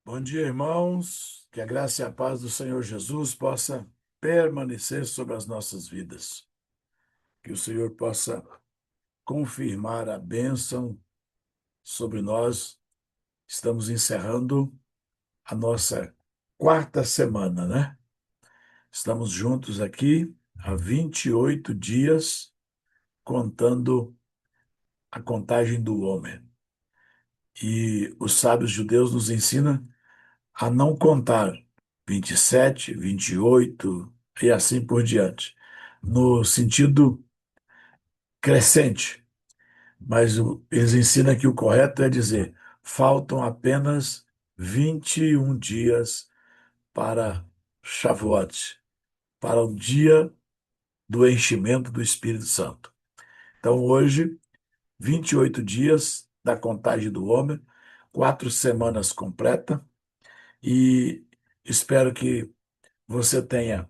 Bom dia, irmãos. Que a graça e a paz do Senhor Jesus possa permanecer sobre as nossas vidas. Que o Senhor possa confirmar a bênção sobre nós. Estamos encerrando a nossa quarta semana, né? Estamos juntos aqui há 28 dias, contando a contagem do homem. E os sábios judeus nos ensinam a não contar 27, 28 e assim por diante, no sentido crescente. Mas eles ensinam que o correto é dizer: faltam apenas 21 dias para Shavuot, para o dia do enchimento do Espírito Santo. Então, hoje, 28 dias da contagem do homem, 4 semanas completa, e espero que você tenha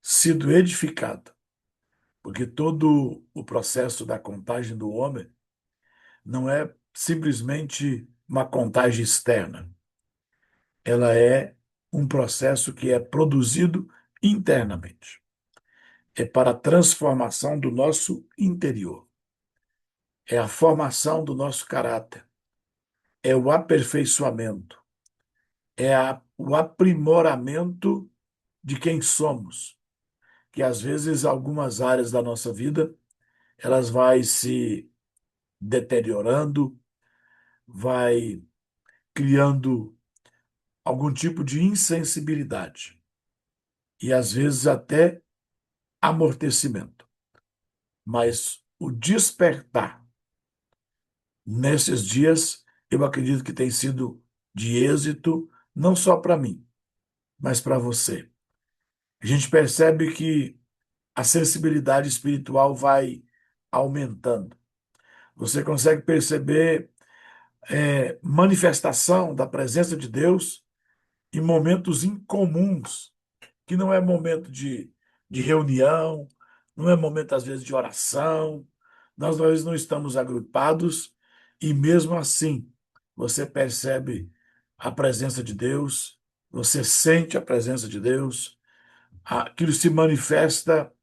sido edificado, porque todo o processo da contagem do homem não é simplesmente uma contagem externa, ela é um processo que é produzido internamente. É para a transformação do nosso interior, é a formação do nosso caráter, é o aperfeiçoamento, o aprimoramento de quem somos, que às vezes algumas áreas da nossa vida elas vai se deteriorando, vai criando algum tipo de insensibilidade e às vezes até amortecimento. Mas o despertar nesses dias, eu acredito que tem sido de êxito, não só para mim, mas para você. A gente percebe que a sensibilidade espiritual vai aumentando. Você consegue perceber manifestação da presença de Deus em momentos incomuns, que não é momento de reunião, não é momento, às vezes, de oração. Nós, às vezes, não estamos agrupados e, mesmo assim, você percebe a presença de Deus, você sente a presença de Deus, aquilo se manifesta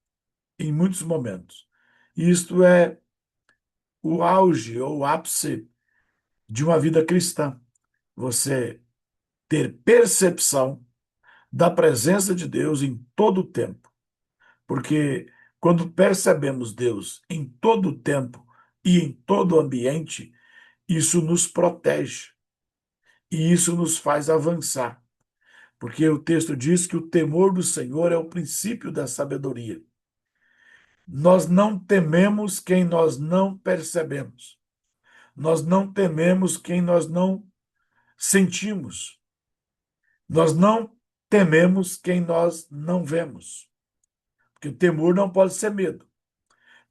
em muitos momentos. E isto é o auge ou o ápice de uma vida cristã. Você ter percepção da presença de Deus em todo o tempo. Porque quando percebemos Deus em todo o tempo e em todo o ambiente, isso nos protege e isso nos faz avançar. Porque o texto diz que o temor do Senhor é o princípio da sabedoria. Nós não tememos quem nós não percebemos. Nós não tememos quem nós não sentimos. Nós não tememos quem nós não vemos. Porque o temor não pode ser medo.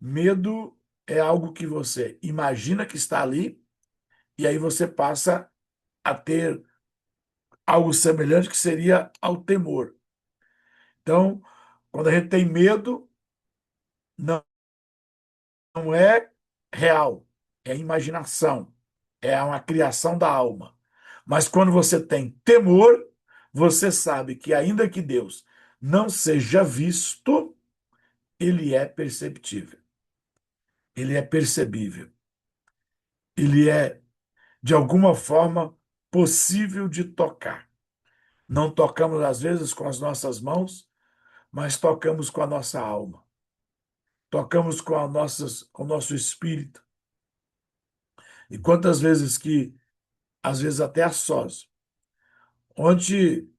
Medo é algo que você imagina que está ali e aí você passa a ter algo semelhante que seria ao temor. Então, quando a gente tem medo, não, não é real, é imaginação, é uma criação da alma. Mas quando você tem temor, você sabe que ainda que Deus não seja visto, ele é perceptível, ele é percebível, ele é de alguma forma possível de tocar. Não tocamos, às vezes, com as nossas mãos, mas tocamos com a nossa alma. Tocamos com o nosso espírito. E quantas vezes que, às vezes até a sós, ontem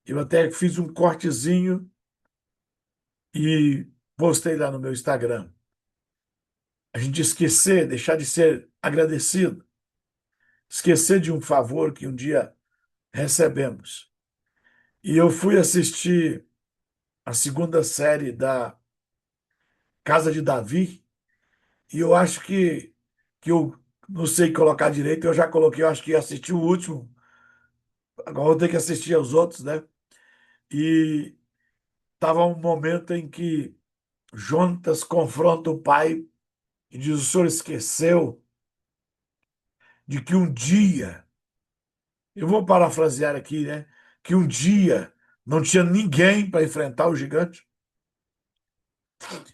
eu até fiz um cortezinho e postei lá no meu Instagram. A gente esquecer, deixar de ser agradecido, esquecer de um favor que um dia recebemos. E eu fui assistir a segunda série da Casa de Davi, e eu acho que eu não sei colocar direito, eu já coloquei, eu acho que assisti o último, agora vou ter que assistir aos outros, né? E estava um momento em que Jonatas confronta o pai e diz: o senhor esqueceu de que um dia Eu vou parafrasear aqui, né? Que um dia não tinha ninguém para enfrentar o gigante.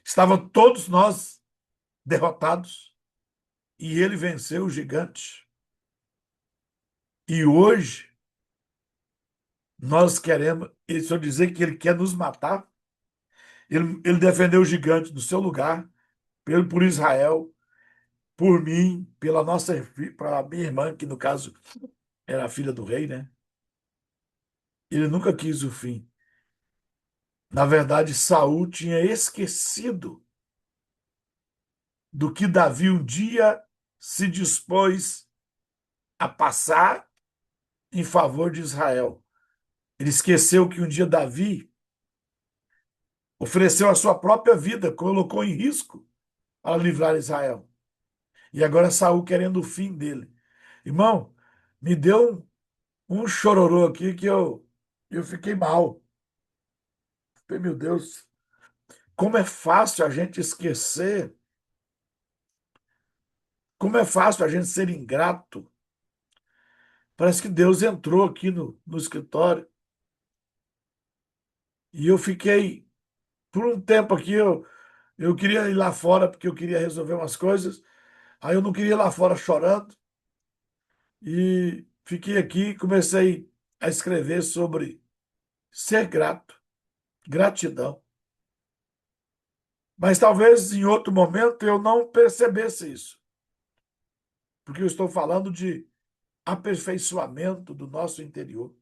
Estavam todos nós derrotados e ele venceu o gigante. E hoje nós queremos, se eu dizer que ele quer nos matar, ele defendeu o gigante do seu lugar, por Israel, por mim, pela nossa, pela minha irmã, que no caso era a filha do rei, né? Ele nunca quis o fim. Na verdade, Saul tinha esquecido do que Davi um dia se dispôs a passar em favor de Israel. Ele esqueceu que um dia Davi ofereceu a sua própria vida, colocou em risco para livrar Israel. E agora Saul querendo o fim dele. Irmão, me deu um chororô aqui que eu fiquei mal. Falei, meu Deus, como é fácil a gente esquecer, como é fácil a gente ser ingrato. Parece que Deus entrou aqui no escritório e eu fiquei, por um tempo aqui, eu queria ir lá fora porque eu queria resolver umas coisas, aí eu não queria ir lá fora chorando e fiquei aqui e comecei a escrever sobre ser grato, gratidão. Mas talvez em outro momento eu não percebesse isso, porque eu estou falando de aperfeiçoamento do nosso interior.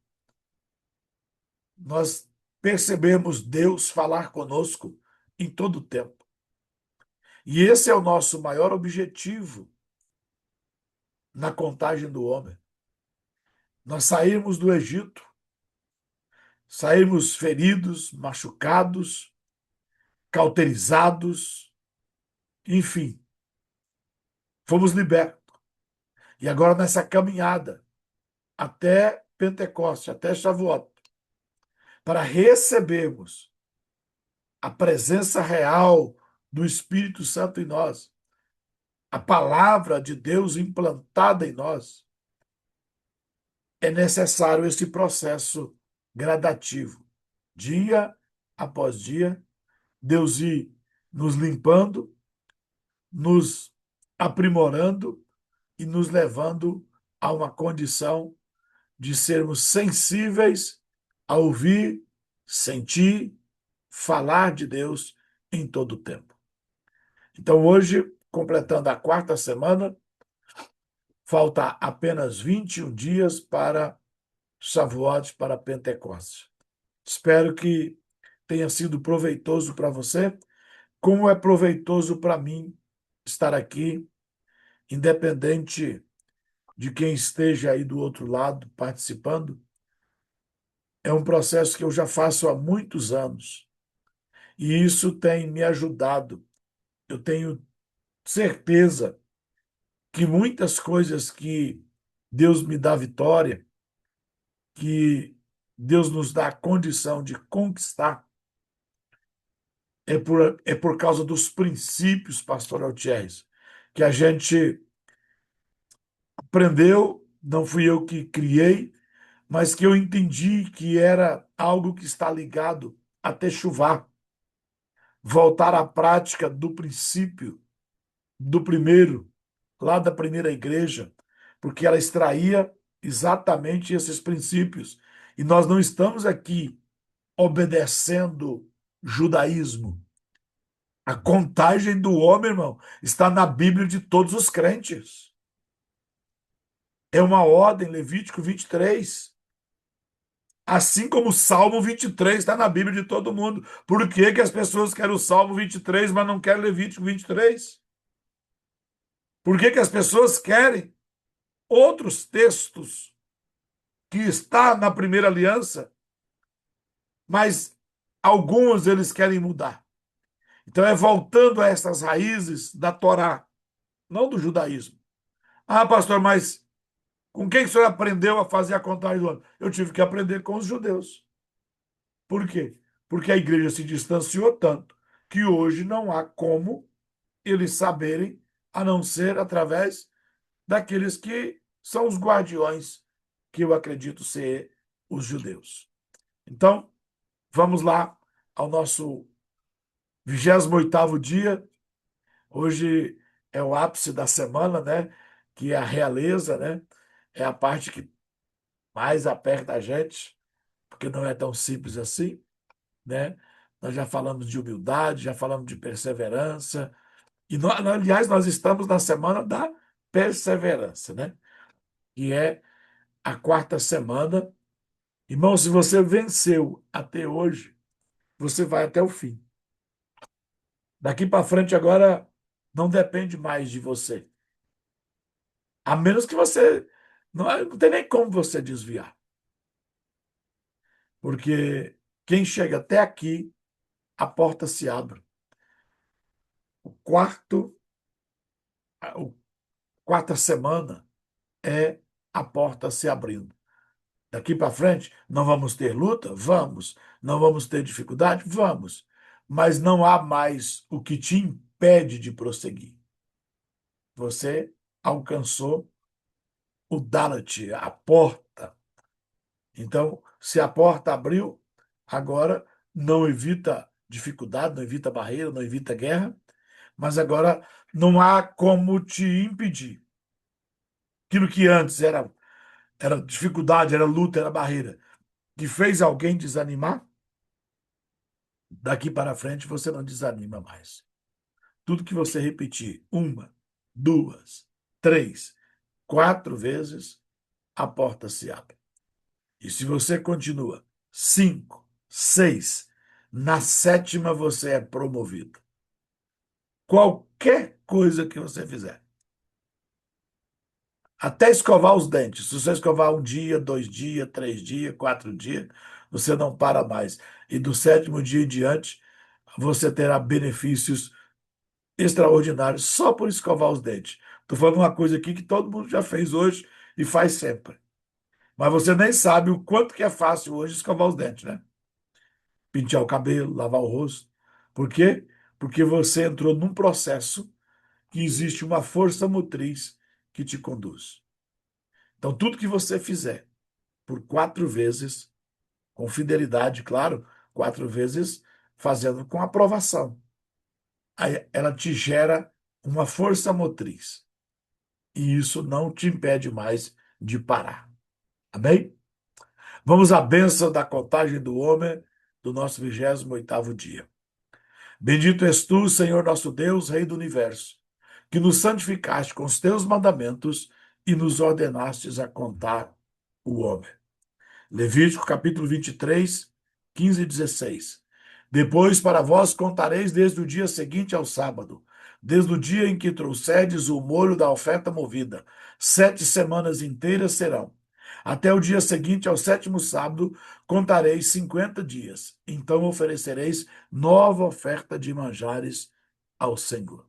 Nós percebemos Deus falar conosco em todo o tempo. E esse é o nosso maior objetivo na contagem do homem. Nós saímos do Egito, saímos feridos, machucados, cauterizados, enfim, fomos libertos. E agora nessa caminhada até Pentecoste, até Shavuot, para recebermos a presença real do Espírito Santo em nós, a palavra de Deus implantada em nós, é necessário esse processo gradativo, dia após dia, Deus ir nos limpando, nos aprimorando e nos levando a uma condição de sermos sensíveis a ouvir, sentir, falar de Deus em todo o tempo. Então, hoje, completando a quarta semana, falta apenas 21 dias para Shavuot, para Pentecostes. Espero que tenha sido proveitoso para você, como é proveitoso para mim estar aqui, independente de quem esteja aí do outro lado participando. É um processo que eu já faço há muitos anos e isso tem me ajudado. Eu tenho certeza que muitas coisas que Deus me dá vitória, que Deus nos dá a condição de conquistar, é por causa dos princípios, pastor Altieri, que a gente aprendeu, não fui eu que criei, mas que eu entendi que era algo que está ligado a techuvá, voltar à prática do princípio, do primeiro, lá da primeira igreja, porque ela extraía exatamente esses princípios. E nós não estamos aqui obedecendo judaísmo. A contagem do homem, irmão, está na Bíblia de todos os crentes. É uma ordem, Levítico 23. Assim como o Salmo 23 está na Bíblia de todo mundo. Por que que as pessoas querem o Salmo 23, mas não querem Levítico 23? Por que que as pessoas querem outros textos que está na primeira aliança, mas alguns eles querem mudar? Então é voltando a essas raízes da Torá, não do judaísmo. Ah, pastor, mas com quem que o senhor aprendeu a fazer a contagem do ano? Eu tive que aprender com os judeus. Por quê? Porque a igreja se distanciou tanto que hoje não há como eles saberem, a não ser através daqueles que são os guardiões que eu acredito ser os judeus. Então, vamos lá ao nosso 28º dia. Hoje é o ápice da semana, né? Que é a realeza, né? É a parte que mais aperta a gente, porque não é tão simples assim, né? Nós já falamos de humildade, já falamos de perseverança, e aliás, nós estamos na semana da perseverança, né? Que é a quarta semana. Irmão, se você venceu até hoje, você vai até o fim. Daqui para frente, agora, não depende mais de você. A menos que você. Não tem nem como você desviar. Porque quem chega até aqui, a porta se abre. O quarto, a quarta semana é a porta se abrindo. Daqui para frente, não vamos ter luta? Vamos. Não vamos ter dificuldade? Vamos. Mas não há mais o que te impede de prosseguir. Você alcançou o Dalet, a porta. Então, se a porta abriu, agora não evita dificuldade, não evita barreira, não evita guerra, mas agora não há como te impedir. Aquilo que antes era dificuldade, era luta, era barreira, que fez alguém desanimar, daqui para frente você não desanima mais. Tudo que você repetir uma, duas, três, quatro vezes, a porta se abre. E se você continua cinco, seis, na sétima você é promovido. Qualquer coisa que você fizer. Até escovar os dentes. Se você escovar um dia, 2 dias, 3 dias, 4 dias, você não para mais. E do sétimo dia em diante, você terá benefícios extraordinários só por escovar os dentes. Estou falando uma coisa aqui que todo mundo já fez hoje e faz sempre. Mas você nem sabe o quanto que é fácil hoje escovar os dentes, né? Pentear o cabelo, lavar o rosto. Por quê? Porque você entrou num processo que existe uma força motriz que te conduz. Então, tudo que você fizer por 4 vezes, com fidelidade, claro, 4 vezes fazendo com aprovação, aí ela te gera uma força motriz. E isso não te impede mais de parar. Amém? Vamos à bênção da contagem do homem do nosso 28º dia. Bendito és tu, Senhor nosso Deus, Rei do universo, que nos santificaste com os teus mandamentos e nos ordenastes a contar o homem. Levítico capítulo 23, 15 e 16. Depois para vós contareis desde o dia seguinte ao sábado, desde o dia em que trouxerdes o molho da oferta movida. 7 semanas inteiras serão. Até o dia seguinte ao sétimo sábado, contareis 50 dias. Então oferecereis nova oferta de manjares ao Senhor.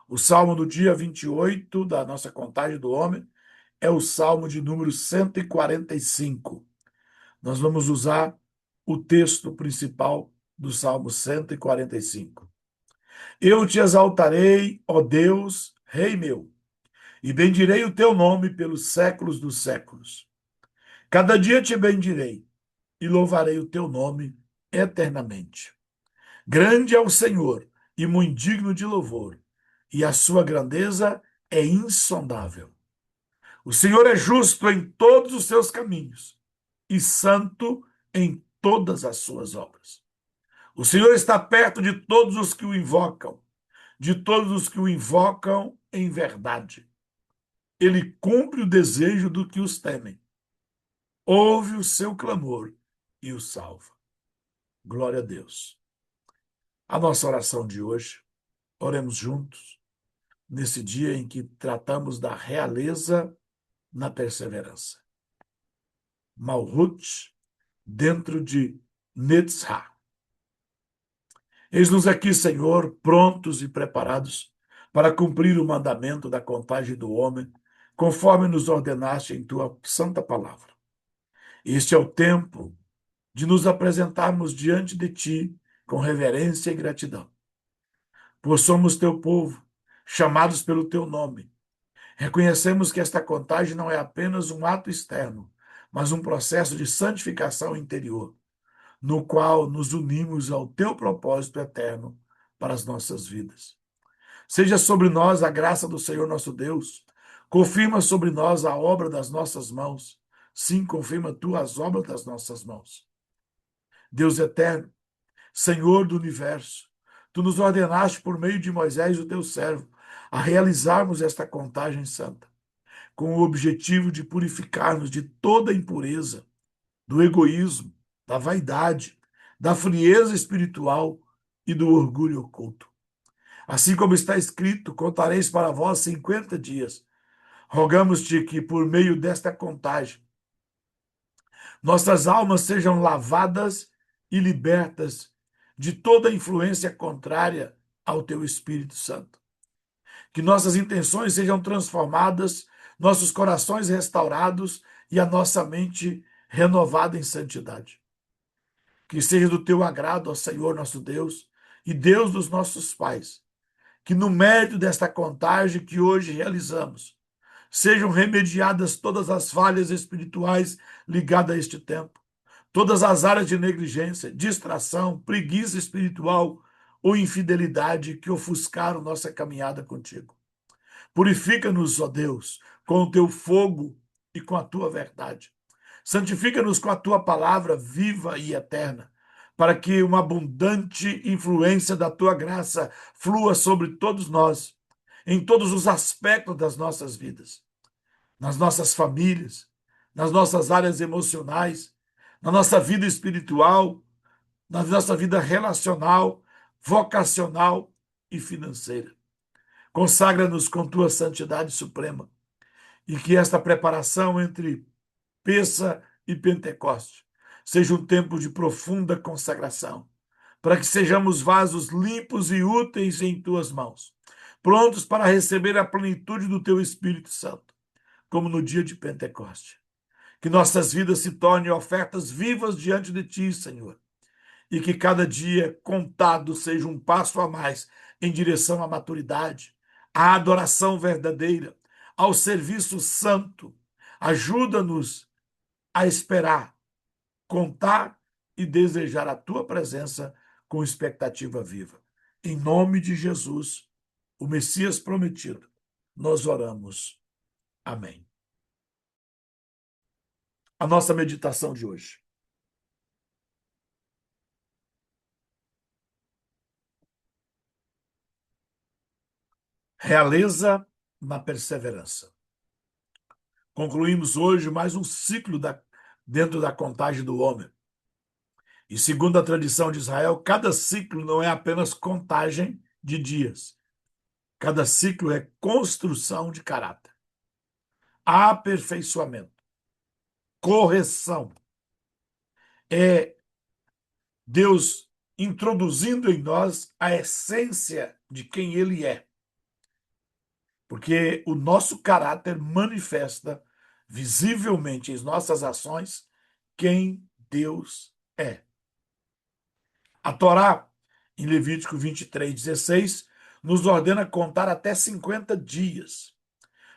O salmo do dia 28 da nossa contagem do homem é o salmo de número 145. Nós vamos usar o texto principal do Salmo 145. Eu te exaltarei, ó Deus, Rei meu, e bendirei o teu nome pelos séculos dos séculos. Cada dia te bendirei e louvarei o teu nome eternamente. Grande é o Senhor e muito digno de louvor, e a sua grandeza é insondável. O Senhor é justo em todos os seus caminhos e santo em todas as suas obras. O Senhor está perto de todos os que o invocam, de todos os que o invocam em verdade. Ele cumpre o desejo do que os temem. Ouve o seu clamor e o salva. Glória a Deus. A nossa oração de hoje, oremos juntos, nesse dia em que tratamos da realeza na perseverança. Malhut, dentro de Netzah. Eis-nos aqui, Senhor, prontos e preparados para cumprir o mandamento da contagem do homem, conforme nos ordenaste em tua santa palavra. Este é o tempo de nos apresentarmos diante de ti com reverência e gratidão, pois somos teu povo, chamados pelo teu nome. Reconhecemos que esta contagem não é apenas um ato externo, mas um processo de santificação interior, no qual nos unimos ao teu propósito eterno para as nossas vidas. Seja sobre nós a graça do Senhor nosso Deus. Confirma sobre nós a obra das nossas mãos. Sim, confirma tu as obras das nossas mãos. Deus eterno, Senhor do universo, tu nos ordenaste por meio de Moisés, o teu servo, a realizarmos esta contagem santa, com o objetivo de purificar-nos de toda impureza, do egoísmo, da vaidade, da frieza espiritual e do orgulho oculto. Assim como está escrito, contareis para vós 50 dias. Rogamos-te que, por meio desta contagem, nossas almas sejam lavadas e libertas de toda influência contrária ao teu Espírito Santo. Que nossas intenções sejam transformadas, nossos corações restaurados e a nossa mente renovada em santidade. Que seja do teu agrado, ó Senhor nosso Deus e Deus dos nossos pais, que no mérito desta contagem que hoje realizamos, sejam remediadas todas as falhas espirituais ligadas a este tempo, todas as áreas de negligência, distração, preguiça espiritual ou infidelidade que ofuscaram nossa caminhada contigo. Purifica-nos, ó Deus, com o teu fogo e com a tua verdade. Santifica-nos com a tua palavra viva e eterna, para que uma abundante influência da tua graça flua sobre todos nós, em todos os aspectos das nossas vidas, nas nossas famílias, nas nossas áreas emocionais, na nossa vida espiritual, na nossa vida relacional, vocacional e financeira. Consagra-nos com tua santidade suprema e que esta preparação entre Peça e Pentecoste seja um tempo de profunda consagração, para que sejamos vasos limpos e úteis em tuas mãos, prontos para receber a plenitude do teu Espírito Santo, como no dia de Pentecoste. Que nossas vidas se tornem ofertas vivas diante de ti, Senhor, e que cada dia contado seja um passo a mais em direção à maturidade, à adoração verdadeira, ao serviço santo. Ajuda-nos a esperar, contar e desejar a tua presença com expectativa viva. Em nome de Jesus, o Messias prometido, nós oramos. Amém. A nossa meditação de hoje. Realeza na perseverança. Concluímos hoje mais um ciclo dentro da contagem do homem. E segundo a tradição de Israel, cada ciclo não é apenas contagem de dias. Cada ciclo é construção de caráter, aperfeiçoamento, correção. É Deus introduzindo em nós a essência de quem Ele é. Porque o nosso caráter manifesta visivelmente em nossas ações quem Deus é. A Torá, em Levítico 23:16, nos ordena contar até 50 dias.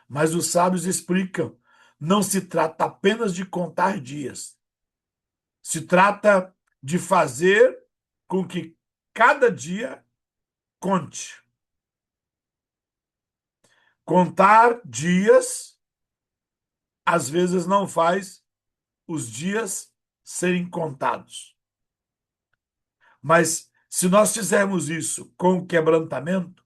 Mas os sábios explicam, não se trata apenas de contar dias. Se trata de fazer com que cada dia conte. Contar dias, às vezes, não faz os dias serem contados. Mas, se nós fizermos isso com quebrantamento,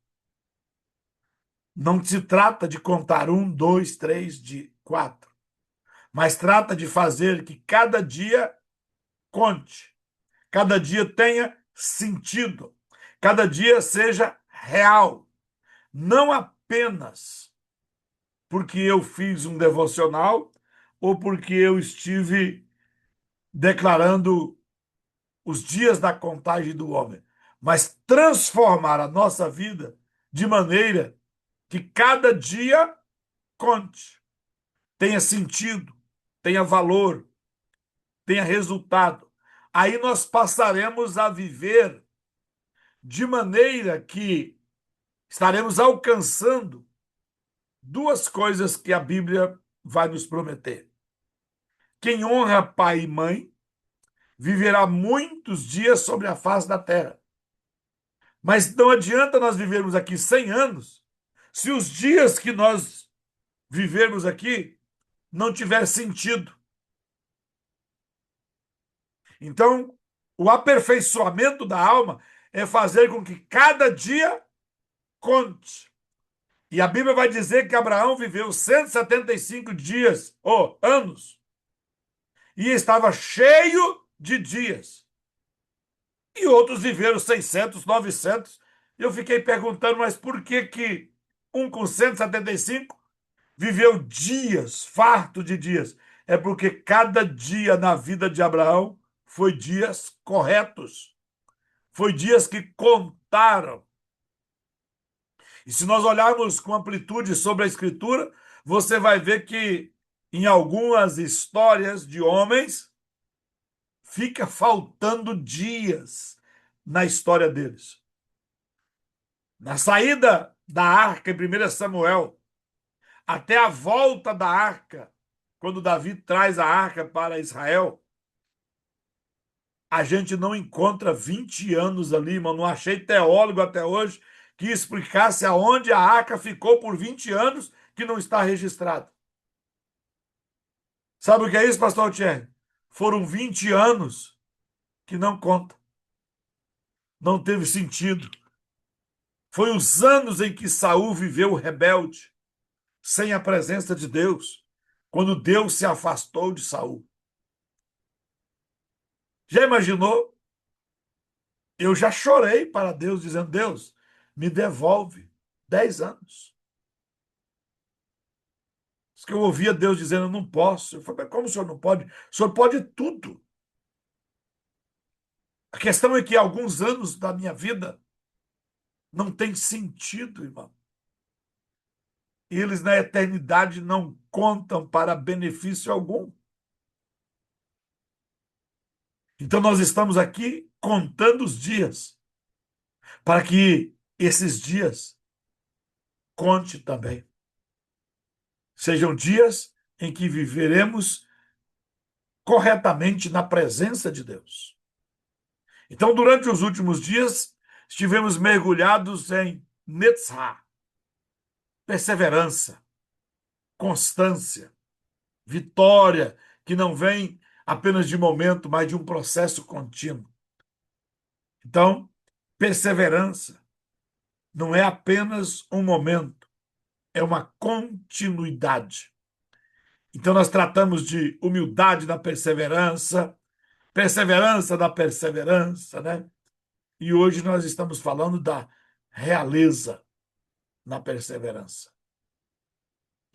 não se trata de contar 1, 2, 3, 4, mas trata de fazer que cada dia conte, cada dia tenha sentido, cada dia seja real, não apenas porque eu fiz um devocional ou porque eu estive declarando os dias da contagem do homem, mas transformar a nossa vida de maneira que cada dia conte, tenha sentido, tenha valor, tenha resultado. Aí nós passaremos a viver de maneira que estaremos alcançando duas coisas que a Bíblia vai nos prometer. Quem honra pai e mãe viverá muitos dias sobre a face da terra. Mas não adianta nós vivermos aqui 100 anos se os dias que nós vivermos aqui não tiver sentido. Então, o aperfeiçoamento da alma é fazer com que cada dia conte. E a Bíblia vai dizer que Abraão viveu 175 dias, ou anos, e estava cheio de dias. E outros viveram 600, 900. E eu fiquei perguntando, mas por que que um com 175 viveu dias, farto de dias? É porque cada dia na vida de Abraão foi dias corretos, foi dias que contaram. E se nós olharmos com amplitude sobre a Escritura, você vai ver que em algumas histórias de homens fica faltando dias na história deles. Na saída da arca, em 1 Samuel, até a volta da arca, quando Davi traz a arca para Israel, a gente não encontra 20 anos ali, irmão. Não achei teólogo até hoje que explicasse aonde a arca ficou por 20 anos que não está registrado. Sabe o que é isso, pastor Thierry? Foram 20 anos que não conta. Não teve sentido. Foi os anos em que Saul viveu rebelde, sem a presença de Deus, quando Deus se afastou de Saul. Já imaginou? Eu já chorei para Deus, dizendo: Deus, me devolve 10 anos. Diz que eu ouvia Deus dizendo: eu não posso. Eu falei: mas como o senhor não pode? O senhor pode tudo. A questão é que alguns anos da minha vida não têm sentido, irmão. Eles na eternidade não contam para benefício algum. Então nós estamos aqui contando os dias, para que esses dias conte também. Sejam dias em que viveremos corretamente na presença de Deus. Então, durante os últimos dias, estivemos mergulhados em Netzah, perseverança, constância, vitória, que não vem apenas de momento, mas de um processo contínuo. Então, perseverança não é apenas um momento, é uma continuidade. Então, nós tratamos de humildade na perseverança, perseverança da perseverança, né? E hoje nós estamos falando da realeza na perseverança.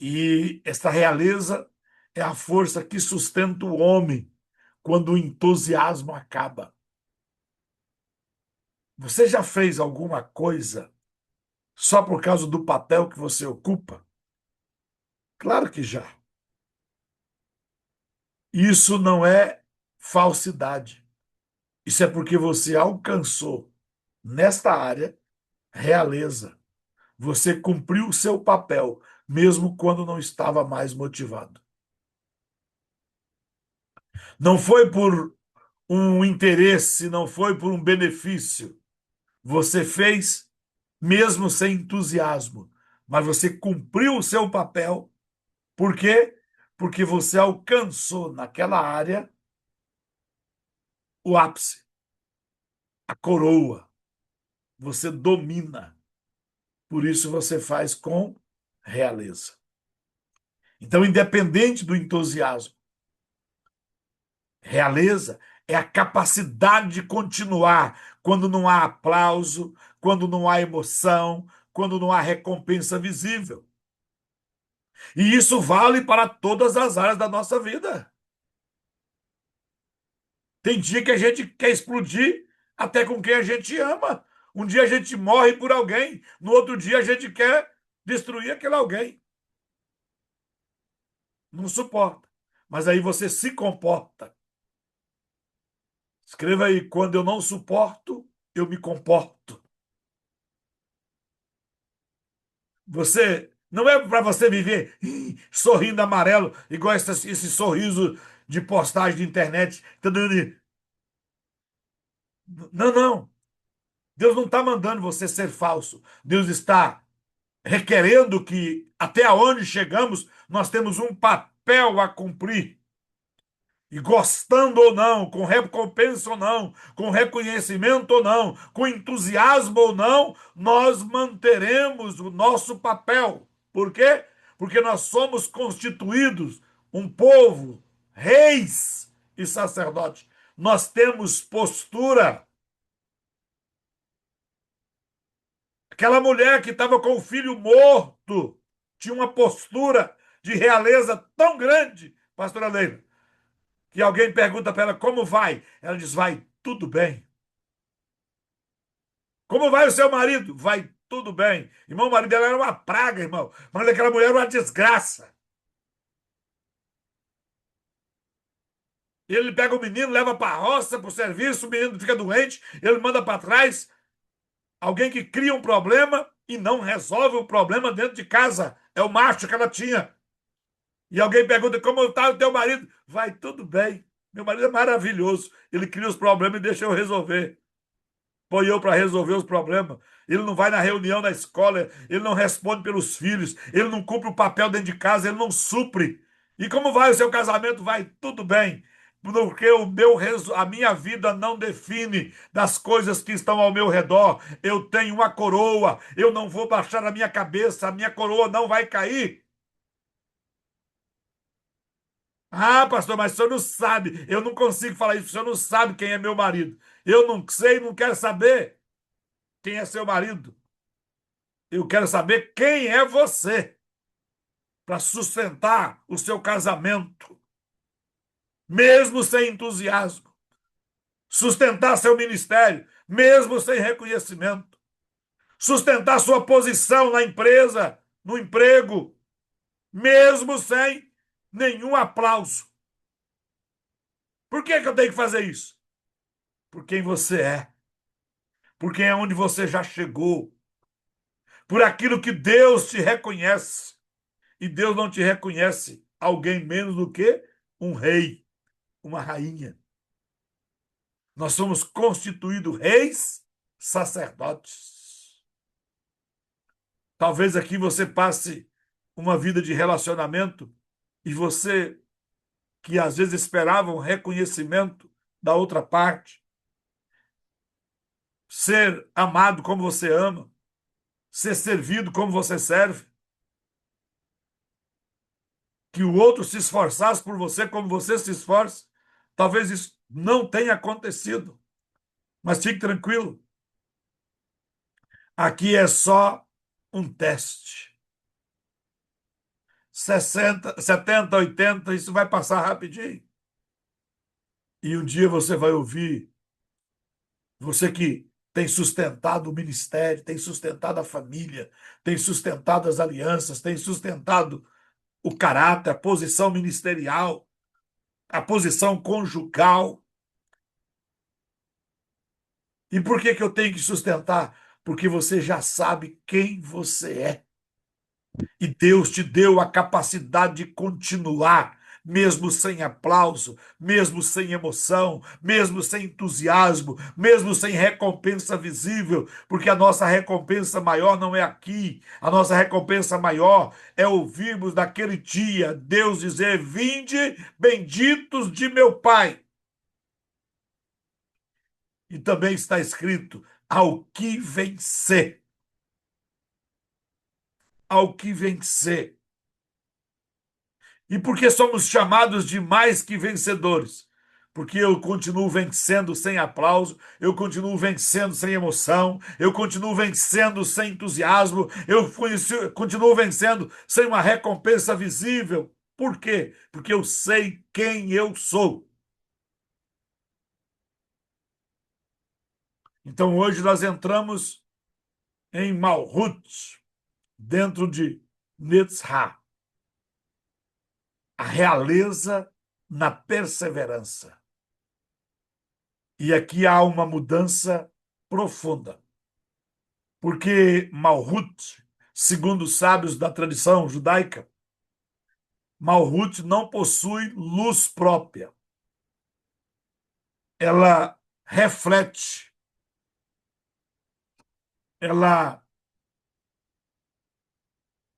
E esta realeza é a força que sustenta o homem quando o entusiasmo acaba. Você já fez alguma coisa só por causa do papel que você ocupa? Claro que já. Isso não é falsidade. Isso é porque você alcançou, nesta área, realeza. Você cumpriu o seu papel, mesmo quando não estava mais motivado. Não foi por um interesse, não foi por um benefício. Você fez mesmo sem entusiasmo, mas você cumpriu o seu papel. Por quê? Porque você alcançou naquela área o ápice, a coroa. Você domina. Por isso você faz com realeza. Então, independente do entusiasmo, realeza é a capacidade de continuar quando não há aplauso, quando não há emoção, quando não há recompensa visível. E isso vale para todas as áreas da nossa vida. Tem dia que a gente quer explodir até com quem a gente ama. Um dia a gente morre por alguém, no outro dia a gente quer destruir aquele alguém. Não suporta. Mas aí você se comporta. Escreva aí: quando eu não suporto, eu me comporto. Você Não é para você viver sorrindo amarelo, igual esse sorriso de postagem de internet. Não, não. Deus não está mandando você ser falso. Deus está requerendo que, até onde chegamos, nós temos um papel a cumprir. E gostando ou não, com recompensa ou não, com reconhecimento ou não, com entusiasmo ou não, nós manteremos o nosso papel. Por quê? Porque nós somos constituídos um povo, reis e sacerdotes. Nós temos postura. Aquela mulher que estava com o filho morto tinha uma postura de realeza tão grande, pastora Leila, que alguém pergunta para ela como vai. Ela diz: vai tudo bem. Como vai o seu marido? Vai tudo bem. Irmão, o marido dela era uma praga, irmão. Mas aquela mulher era uma desgraça. Ele pega o menino, leva para a roça, para o serviço, o menino fica doente, ele manda para trás. Alguém que cria um problema e não resolve o problema dentro de casa. É o macho que ela tinha. E alguém pergunta como está o teu marido? Vai tudo bem. Meu marido é maravilhoso. Ele cria os problemas e deixa eu resolver. Põe eu para resolver os problemas. Ele não vai na reunião da escola, ele não responde pelos filhos, ele não cumpre o papel dentro de casa, ele não supre. E como vai o seu casamento? Vai tudo bem. Porque a minha vida não define das coisas que estão ao meu redor. Eu tenho uma coroa, eu não vou baixar a minha cabeça, a minha coroa não vai cair. Ah, pastor, mas o senhor não sabe. Eu não consigo falar isso. O senhor não sabe quem é meu marido. Eu não sei, não quero saber quem é seu marido. Eu quero saber quem é você para sustentar o seu casamento, mesmo sem entusiasmo. Sustentar seu ministério, mesmo sem reconhecimento. Sustentar sua posição na empresa, no emprego, mesmo sem nenhum aplauso. Por que eu tenho que fazer isso? Por quem você é. Por quem é onde você já chegou. Por aquilo que Deus te reconhece. E Deus não te reconhece alguém menos do que um rei, uma rainha. Nós somos constituídos reis, sacerdotes. Talvez aqui você passe uma vida de relacionamento e você, que às vezes esperava um reconhecimento da outra parte, ser amado como você ama, ser servido como você serve, que o outro se esforçasse por você como você se esforça. Talvez isso não tenha acontecido, mas fique tranquilo. Aqui é só um teste. 60, 70, 80, isso vai passar rapidinho. E um dia você vai ouvir, você que tem sustentado o ministério, tem sustentado a família, tem sustentado as alianças, tem sustentado o caráter, a posição ministerial, a posição conjugal. E por que que eu tenho que sustentar? Porque você já sabe quem você é. E Deus te deu a capacidade de continuar, mesmo sem aplauso, mesmo sem emoção, mesmo sem entusiasmo, mesmo sem recompensa visível, porque a nossa recompensa maior não é aqui. A nossa recompensa maior é ouvirmos naquele dia Deus dizer: vinde, benditos de meu Pai. E também está escrito: ao que vencer. Ao que vencer. E por que somos chamados de mais que vencedores? Porque eu continuo vencendo sem aplauso, eu continuo vencendo sem emoção, eu continuo vencendo sem entusiasmo, continuo vencendo sem uma recompensa visível. Por quê? Porque eu sei quem eu sou. Então hoje nós entramos em Malhut, dentro de Netzha, a realeza na perseverança. E aqui há uma mudança profunda, porque Malhut segundo os sábios da tradição judaica, Malhut não possui luz própria. Ela reflete, ela,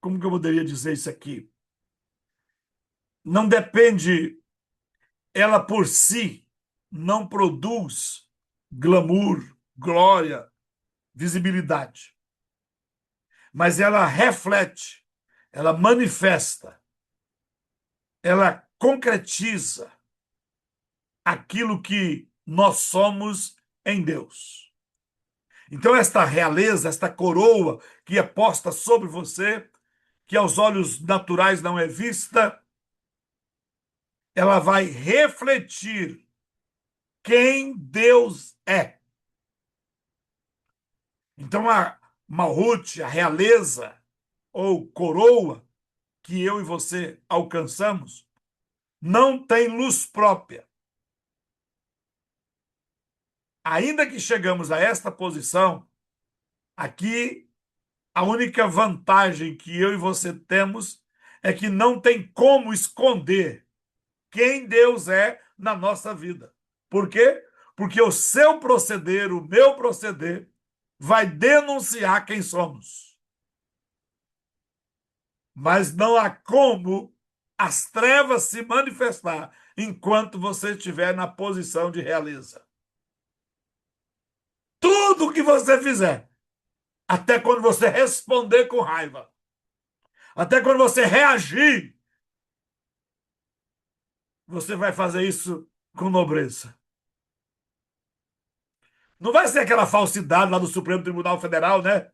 como que eu poderia dizer isso aqui? Não depende, ela por si não produz glamour, glória, visibilidade, mas ela reflete, ela manifesta, ela concretiza aquilo que nós somos em Deus. Então, esta realeza, esta coroa que é posta sobre você, que aos olhos naturais não é vista, ela vai refletir quem Deus é. Então, a Malhut, a realeza ou coroa que eu e você alcançamos, não tem luz própria. Ainda que chegamos a esta posição, aqui a única vantagem que eu e você temos é que não tem como esconder quem Deus é na nossa vida. Por quê? Porque o seu proceder, o meu proceder, vai denunciar quem somos. Mas não há como as trevas se manifestar enquanto você estiver na posição de realeza. Tudo que você fizer, até quando você responder com raiva, até quando você reagir, você vai fazer isso com nobreza. Não vai ser aquela falsidade lá do Supremo Tribunal Federal, né?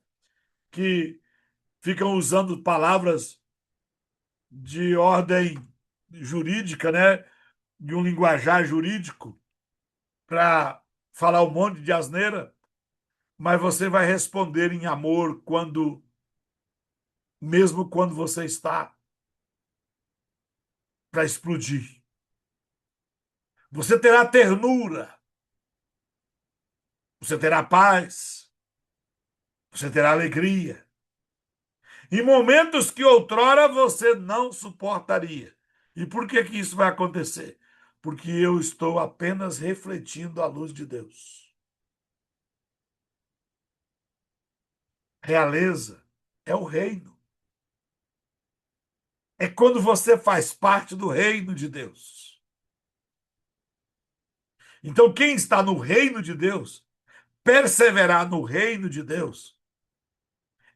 Que ficam usando palavras de ordem jurídica, né? De um linguajar jurídico para falar um monte de asneira, mas você vai responder em amor mesmo quando você está para explodir. Você terá ternura, você terá paz, você terá alegria. Em momentos que outrora você não suportaria. E por que que isso vai acontecer? Porque eu estou apenas refletindo a luz de Deus. Realeza é o reino. É quando você faz parte do reino de Deus. Então, quem está no reino de Deus, perseverar no reino de Deus,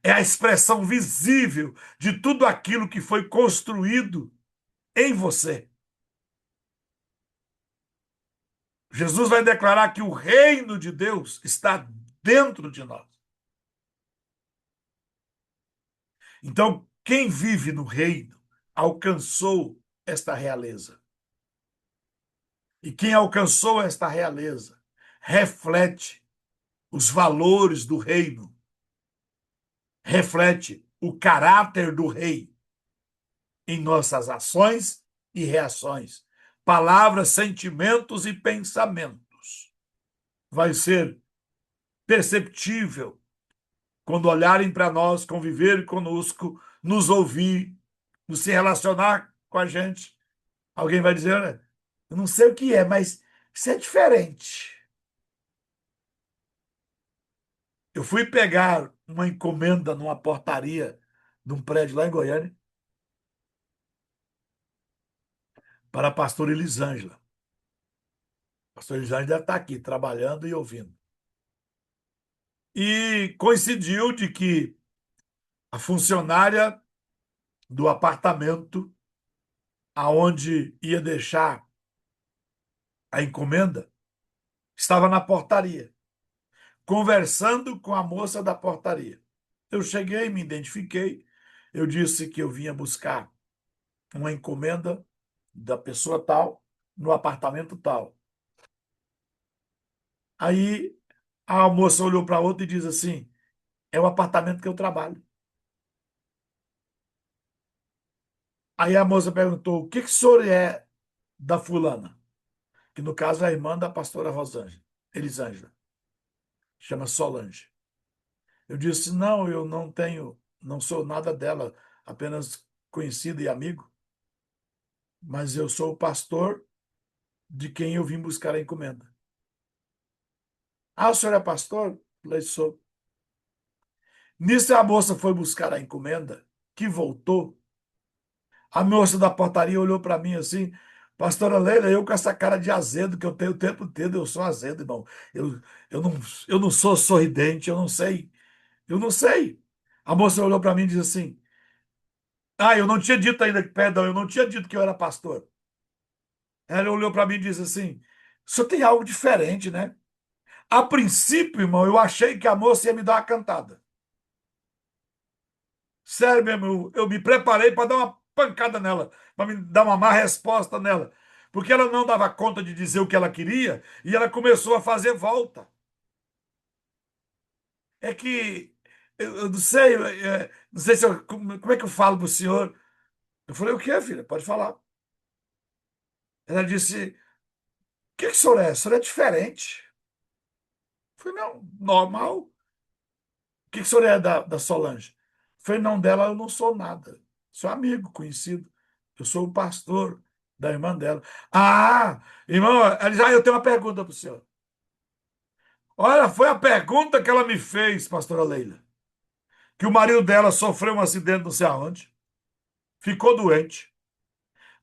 é a expressão visível de tudo aquilo que foi construído em você. Jesus vai declarar que o reino de Deus está dentro de nós. Então, quem vive no reino alcançou esta realeza. E quem alcançou esta realeza reflete os valores do reino, reflete o caráter do rei em nossas ações e reações, palavras, sentimentos e pensamentos. Vai ser perceptível quando olharem para nós, conviver conosco, nos ouvir, nos se relacionar com a gente. Alguém vai dizer, olha, eu não sei o que é, mas isso é diferente. Eu fui pegar uma encomenda numa portaria de um prédio lá em Goiânia para a pastora Elisângela. A pastora Elisângela deve estar aqui, trabalhando e ouvindo. E coincidiu de que a funcionária do apartamento aonde ia deixar a encomenda estava na portaria, conversando com a moça da portaria. Eu cheguei, me identifiquei, eu disse que eu vinha buscar uma encomenda da pessoa tal no apartamento tal. Aí a moça olhou para outra e diz assim: é o apartamento que eu trabalho. Aí a moça perguntou: o que que o senhor é da fulana? Que no caso é a irmã da pastora Rosângela, Elisângela, chama Solange. Eu disse: não, eu não tenho não sou nada dela, apenas conhecido e amigo, mas eu sou o pastor de quem eu vim buscar a encomenda. Ah, o senhor é pastor? Eu falei, sou. Nisso a moça foi buscar a encomenda, que voltou. A moça da portaria olhou para mim assim, pastora Leila, eu com essa cara de azedo que eu tenho o tempo todo, eu sou azedo, irmão. Eu, eu não, eu não sou sorridente, eu não sei. Eu não sei. A moça olhou para mim e disse assim, ah, eu não tinha dito ainda, perdão, eu não tinha dito que eu era pastor. Ela olhou para mim e disse assim, o senhor tem algo diferente, né? A princípio, irmão, eu achei que a moça ia me dar uma cantada. Sério mesmo, eu me preparei para dar uma pancada nela, para me dar uma má resposta nela. Porque ela não dava conta de dizer o que ela queria e ela começou a fazer volta. É que, eu não sei, não sei se como é que eu falo para o senhor. Eu falei, o que, filha? Pode falar. Ela disse, o que o senhor é? O senhor é diferente. Eu falei, não, normal. O que o senhor é da Solange? Eu falei, não, dela eu não sou nada. Sou amigo, conhecido. Eu sou o pastor da irmã dela. Ah, irmão, ela diz, eu tenho uma pergunta para o senhor. Olha, foi a pergunta que ela me fez, pastora Leila. Que o marido dela sofreu um acidente não sei aonde, ficou doente.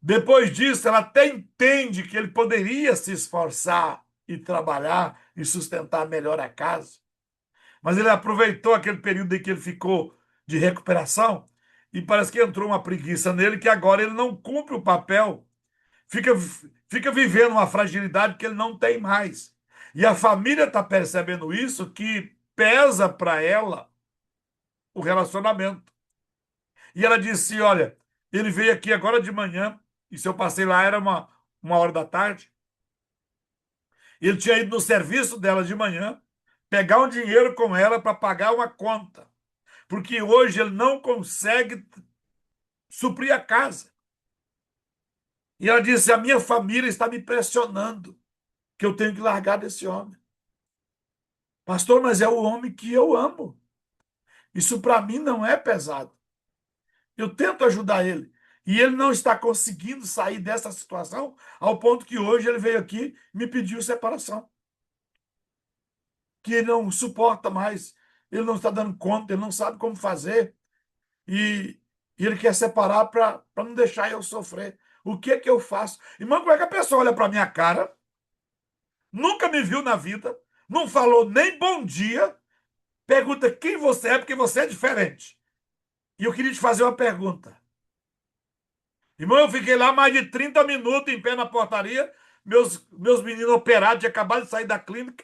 Depois disso, ela até entende que ele poderia se esforçar e trabalhar e sustentar melhor a casa. Mas ele aproveitou aquele período em que ele ficou de recuperação e parece que entrou uma preguiça nele que agora ele não cumpre o papel, fica, fica vivendo uma fragilidade que ele não tem mais. E a família está percebendo isso, que pesa para ela o relacionamento. E ela disse: Olha, ele veio aqui agora de manhã, e se eu passei lá era uma hora da tarde. Ele tinha ido no serviço dela de manhã, pegar um dinheiro com ela para pagar uma conta, porque hoje ele não consegue suprir a casa. E ela disse: A minha família está me pressionando, que eu tenho que largar desse homem. Pastor, mas é o homem que eu amo. Isso para mim não é pesado. Eu tento ajudar ele. E ele não está conseguindo sair dessa situação, ao ponto que hoje ele veio aqui e me pediu separação. Que ele não suporta mais, ele não está dando conta, ele não sabe como fazer. E, e ele quer separar para não deixar eu sofrer. O que é que eu faço? Irmão, como é que a pessoa olha para minha cara, nunca me viu na vida, não falou nem bom dia, pergunta quem você é, porque você é diferente. E eu queria te fazer uma pergunta. Irmão, eu fiquei lá mais de 30 minutos em pé na portaria. Meus meninos operados tinham acabado de sair da clínica,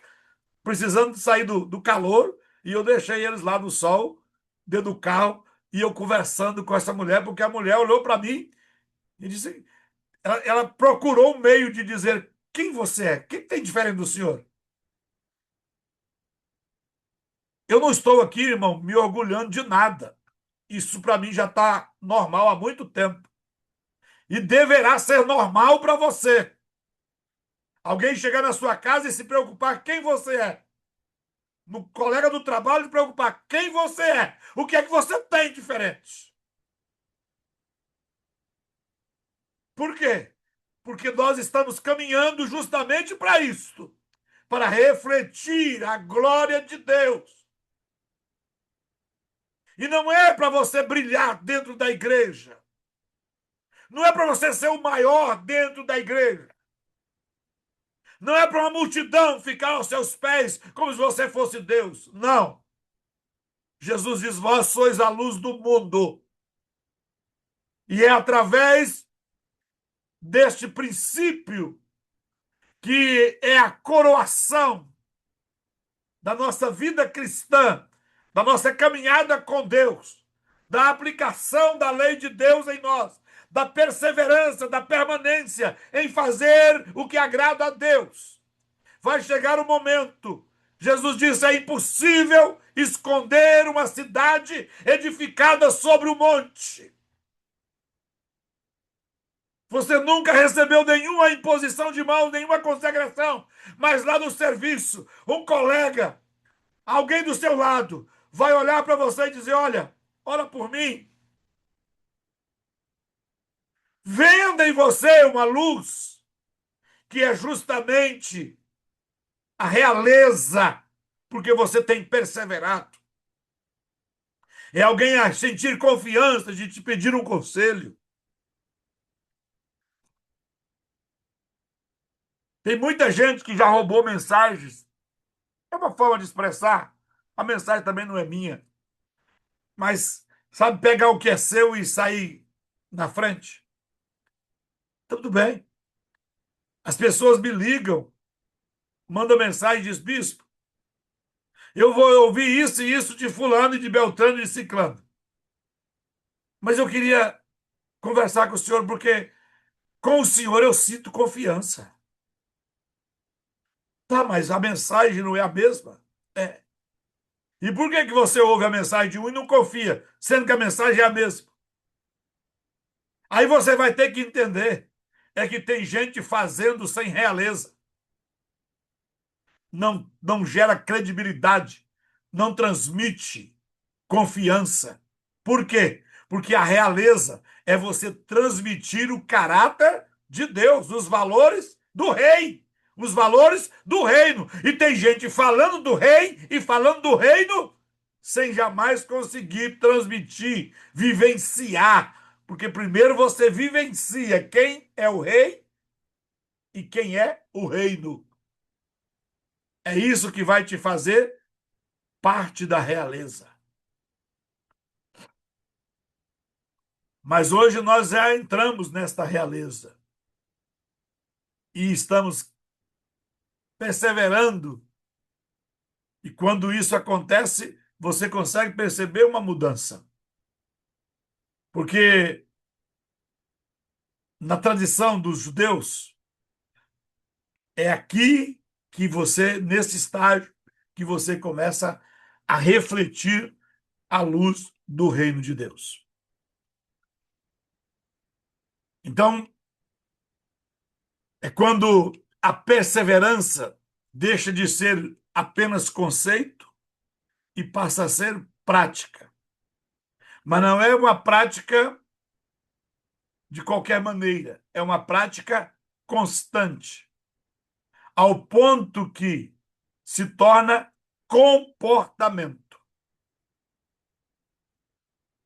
precisando de sair do calor. E eu deixei eles lá no sol, dentro do carro, e eu conversando com essa mulher, porque a mulher olhou para mim e disse: ela procurou um meio de dizer quem você é, o que tem diferente do senhor? Eu não estou aqui, irmão, me orgulhando de nada. Isso para mim já está normal há muito tempo. E deverá ser normal para você. Alguém chegar na sua casa e se preocupar quem você é. No colega do trabalho se preocupar quem você é. O que é que você tem diferente? Por quê? Porque nós estamos caminhando justamente para isso. Para refletir a glória de Deus. E não é para você brilhar dentro da igreja. Não é para você ser o maior dentro da igreja. Não é para uma multidão ficar aos seus pés como se você fosse Deus. Não. Jesus diz: Vós sois a luz do mundo. E é através deste princípio que é a coroação da nossa vida cristã, da nossa caminhada com Deus, da aplicação da lei de Deus em nós, da perseverança, da permanência em fazer o que agrada a Deus. Vai chegar o momento. Jesus disse: é impossível esconder uma cidade edificada sobre o monte. Você nunca recebeu nenhuma imposição de mão, nenhuma consagração, mas lá no serviço, um colega, alguém do seu lado, vai olhar para você e dizer: Olha, ora por mim. Venda em você uma luz que é justamente a realeza, porque você tem perseverado. É alguém a sentir confiança de te pedir um conselho. Tem muita gente que já roubou mensagens. É uma forma de expressar. A mensagem também não é minha. Mas sabe pegar o que é seu e sair na frente? Tudo bem. As pessoas me ligam, mandam mensagem e diz, bispo, eu vou ouvir isso e isso de fulano e de Beltrano e de Ciclano. Mas eu queria conversar com o senhor porque com o senhor eu sinto confiança. Tá, mas a mensagem não é a mesma? É. E por que que você ouve a mensagem de um e não confia, sendo que a mensagem é a mesma? Aí você vai ter que entender é que tem gente fazendo sem realeza. Não gera credibilidade, não transmite confiança. Por quê? Porque a realeza é você transmitir o caráter de Deus, os valores do rei, os valores do reino. E tem gente falando do rei e falando do reino sem jamais conseguir transmitir, vivenciar. Porque primeiro você vivencia quem é o rei e quem é o reino. É isso que vai te fazer parte da realeza. Mas hoje nós já entramos nesta realeza e estamos perseverando. E quando isso acontece, você consegue perceber uma mudança. Porque na tradição dos judeus, é aqui que você, nesse estágio, que você começa a refletir a luz do reino de Deus. Então, é quando a perseverança deixa de ser apenas conceito e passa a ser prática. Mas não é uma prática de qualquer maneira, é uma prática constante, ao ponto que se torna comportamento.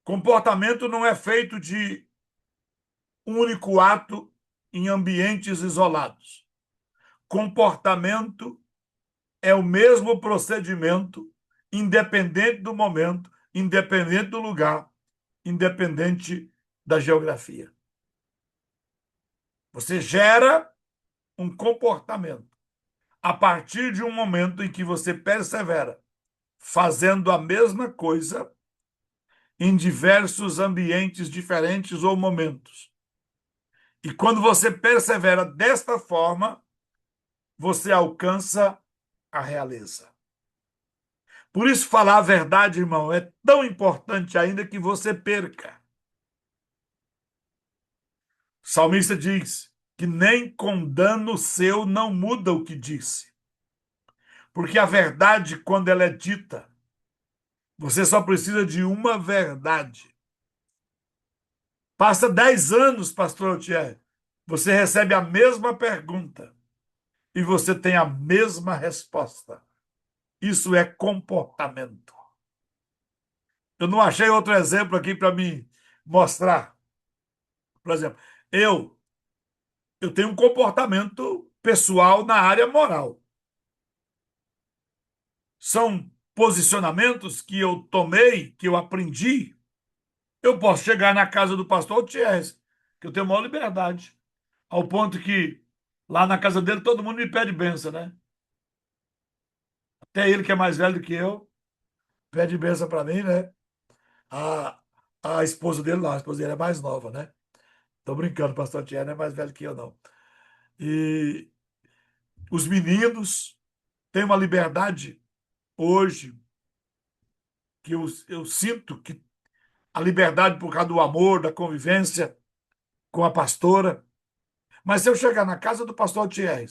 Comportamento não é feito de um único ato em ambientes isolados. Comportamento é o mesmo procedimento, independente do momento, independente do lugar, independente da geografia. Você gera um comportamento a partir de um momento em que você persevera fazendo a mesma coisa em diversos ambientes diferentes ou momentos. E quando você persevera desta forma, você alcança a realeza. Por isso, falar a verdade, irmão, é tão importante ainda que você perca. O salmista diz que nem com dano seu não muda o que disse. Porque a verdade, quando ela é dita, você só precisa de uma verdade. Passa 10 anos, pastor Altier, você recebe a mesma pergunta e você tem a mesma resposta. Isso é comportamento. Eu não achei outro exemplo aqui para me mostrar. Por exemplo, eu tenho um comportamento pessoal na área moral. São posicionamentos que eu tomei, que eu aprendi. Eu posso chegar na casa do pastor Thierry, que eu tenho maior liberdade, ao ponto que lá na casa dele todo mundo me pede bênção, né? Até ele, que é mais velho do que eu, pede bênção para mim, né? A, a esposa dele não, a esposa dele é mais nova, né? Tô brincando, o pastor Thierry não é mais velho que eu, não. E os meninos têm uma liberdade hoje que eu sinto que a liberdade por causa do amor, da convivência com a pastora. Mas se eu chegar na casa do pastor Thierry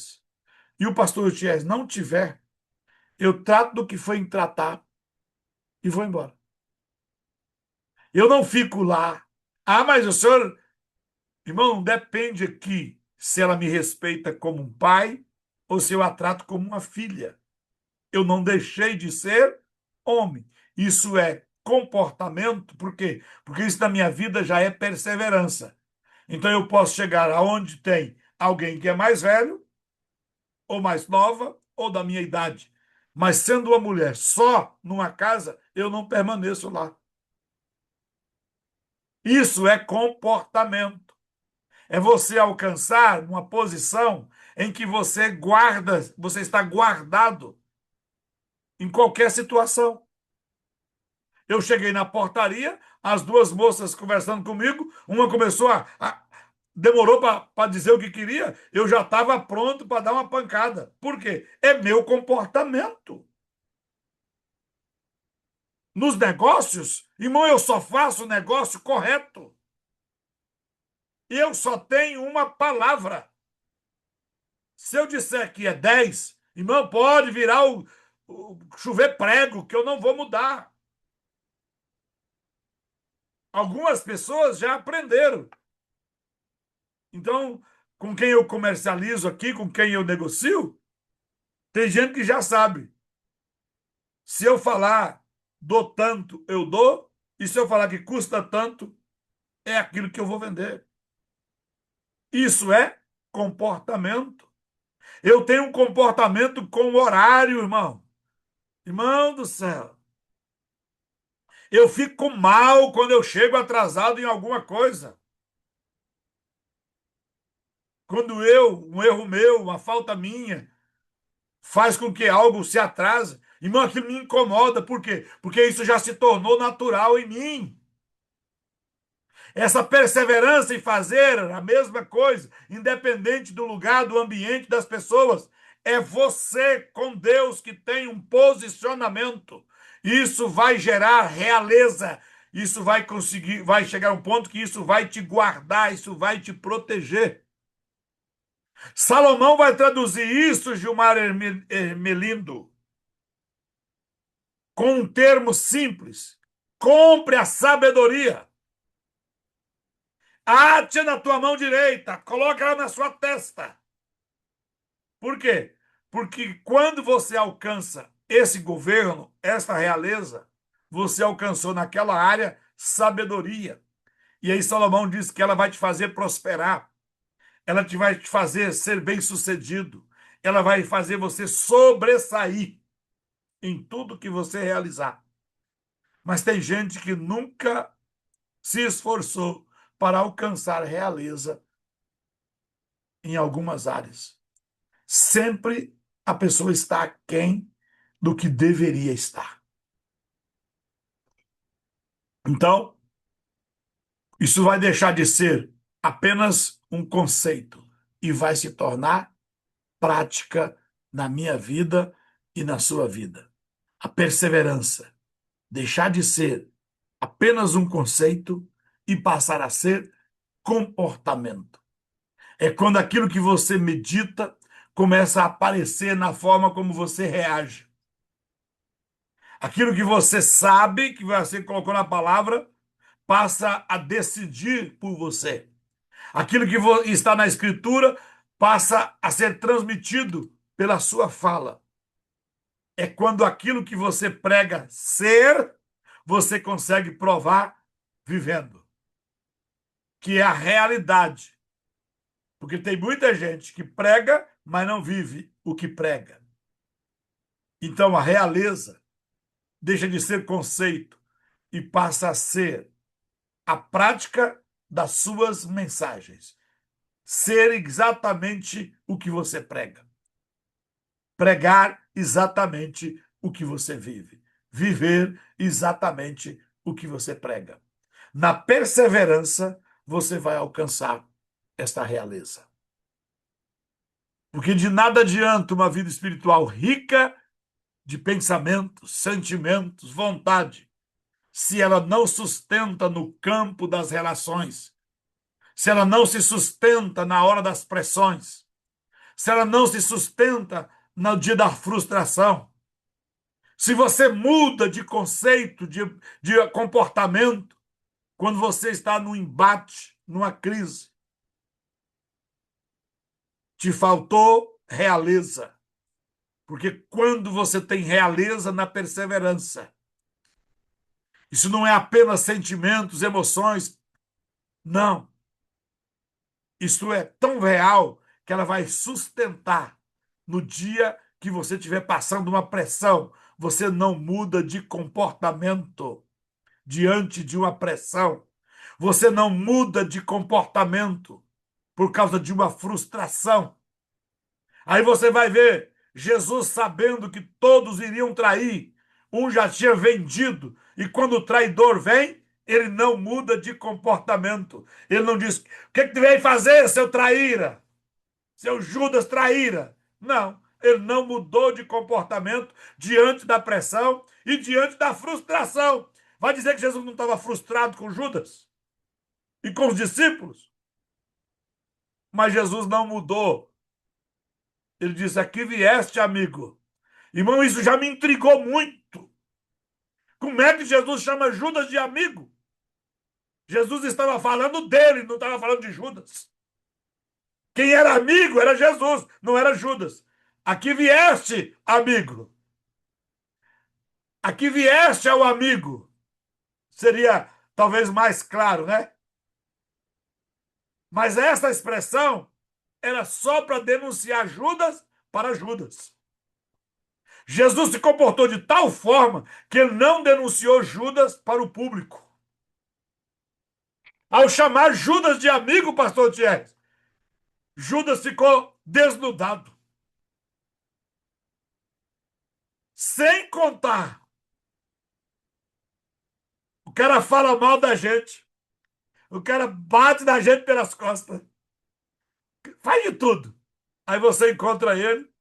e o pastor Thierry não tiver, eu trato do que foi em tratar e vou embora. Eu não fico lá. Ah, mas o senhor, irmão, depende aqui se ela me respeita como um pai ou se eu a trato como uma filha. Eu não deixei de ser homem. Isso é comportamento, por quê? Porque isso na minha vida já é perseverança. Então eu posso chegar aonde tem alguém que é mais velho, ou mais nova, ou da minha idade. Mas sendo uma mulher só numa casa, eu não permaneço lá. Isso é comportamento. É você alcançar uma posição em que você guarda, você está guardado em qualquer situação. Eu cheguei na portaria, as duas moças conversando comigo, uma começou demorou para dizer o que queria, eu já estava pronto para dar uma pancada. Por quê? É meu comportamento. Nos negócios, irmão, eu só faço o negócio correto. Eu só tenho uma palavra. Se eu disser que é 10, irmão, pode virar chover prego, que eu não vou mudar. Algumas pessoas já aprenderam. Então, com quem eu comercializo aqui, com quem eu negocio, tem gente que já sabe. Se eu falar dou tanto, eu dou. E se eu falar que custa tanto, é aquilo que eu vou vender. Isso é comportamento. Eu tenho um comportamento com o horário, irmão. Irmão do céu. Eu fico mal quando eu chego atrasado em alguma coisa. Quando um erro meu, uma falta minha, faz com que algo se atrase. Irmão, aquilo me incomoda. Por quê? Porque isso já se tornou natural em mim. Essa perseverança em fazer a mesma coisa, independente do lugar, do ambiente, das pessoas, é você com Deus que tem um posicionamento. Isso vai gerar realeza. Isso vai conseguir, vai chegar a um ponto que isso vai te guardar, isso vai te proteger. Salomão vai traduzir isso, Gilmar Ermelindo, com um termo simples. Compre a sabedoria. Ate na tua mão direita, coloca ela na sua testa. Por quê? Porque quando você alcança esse governo, esta realeza, você alcançou naquela área sabedoria. E aí Salomão diz que ela vai te fazer prosperar, ela vai te fazer ser bem-sucedido, ela vai fazer você sobressair em tudo que você realizar. Mas tem gente que nunca se esforçou para alcançar realeza em algumas áreas. Sempre a pessoa está aquém do que deveria estar. Então, isso vai deixar de ser apenas um conceito e vai se tornar prática na minha vida e na sua vida. A perseverança, deixar de ser apenas um conceito e passar a ser comportamento. É quando aquilo que você medita começa a aparecer na forma como você reage. Aquilo que você sabe, que você colocou na palavra, passa a decidir por você. Aquilo que está na escritura passa a ser transmitido pela sua fala. É quando aquilo que você prega ser, você consegue provar vivendo, que é a realidade. Porque tem muita gente que prega, mas não vive o que prega. Então a realeza deixa de ser conceito e passa a ser a prática das suas mensagens. Ser exatamente o que você prega. Pregar exatamente o que você vive. Viver exatamente o que você prega. Na perseverança, você vai alcançar esta realeza. Porque de nada adianta uma vida espiritual rica de pensamentos, sentimentos, vontade, se ela não sustenta no campo das relações, se ela não se sustenta na hora das pressões, se ela não se sustenta no dia da frustração, se você muda de conceito, de comportamento, quando você está num embate, numa crise, te faltou realeza. Porque quando você tem realeza na perseverança, isso não é apenas sentimentos, emoções, não. Isso é tão real que ela vai sustentar no dia que você estiver passando uma pressão. Você não muda de comportamento diante de uma pressão. Você não muda de comportamento por causa de uma frustração. Aí você vai ver Jesus sabendo que todos iriam trair. Um já tinha vendido. E quando o traidor vem, ele não muda de comportamento. Ele não diz: o que tu veio fazer, seu traíra? Seu Judas traíra? Não. Ele não mudou de comportamento diante da pressão e diante da frustração. Vai dizer que Jesus não estava frustrado com Judas e com os discípulos? Mas Jesus não mudou. Ele disse: aqui vieste, amigo. Irmão, isso já me intrigou muito. Como é que Jesus chama Judas de amigo? Jesus estava falando dele, não estava falando de Judas. Quem era amigo era Jesus, não era Judas. Aqui vieste, amigo. Aqui vieste ao amigo. Seria talvez mais claro, né? Mas essa expressão era só para denunciar Judas para Judas. Jesus se comportou de tal forma que ele não denunciou Judas para o público. Ao chamar Judas de amigo, pastor Thierry, Judas ficou desnudado. Sem contar, o cara fala mal da gente. O cara bate na gente pelas costas. Faz de tudo. Aí você encontra ele.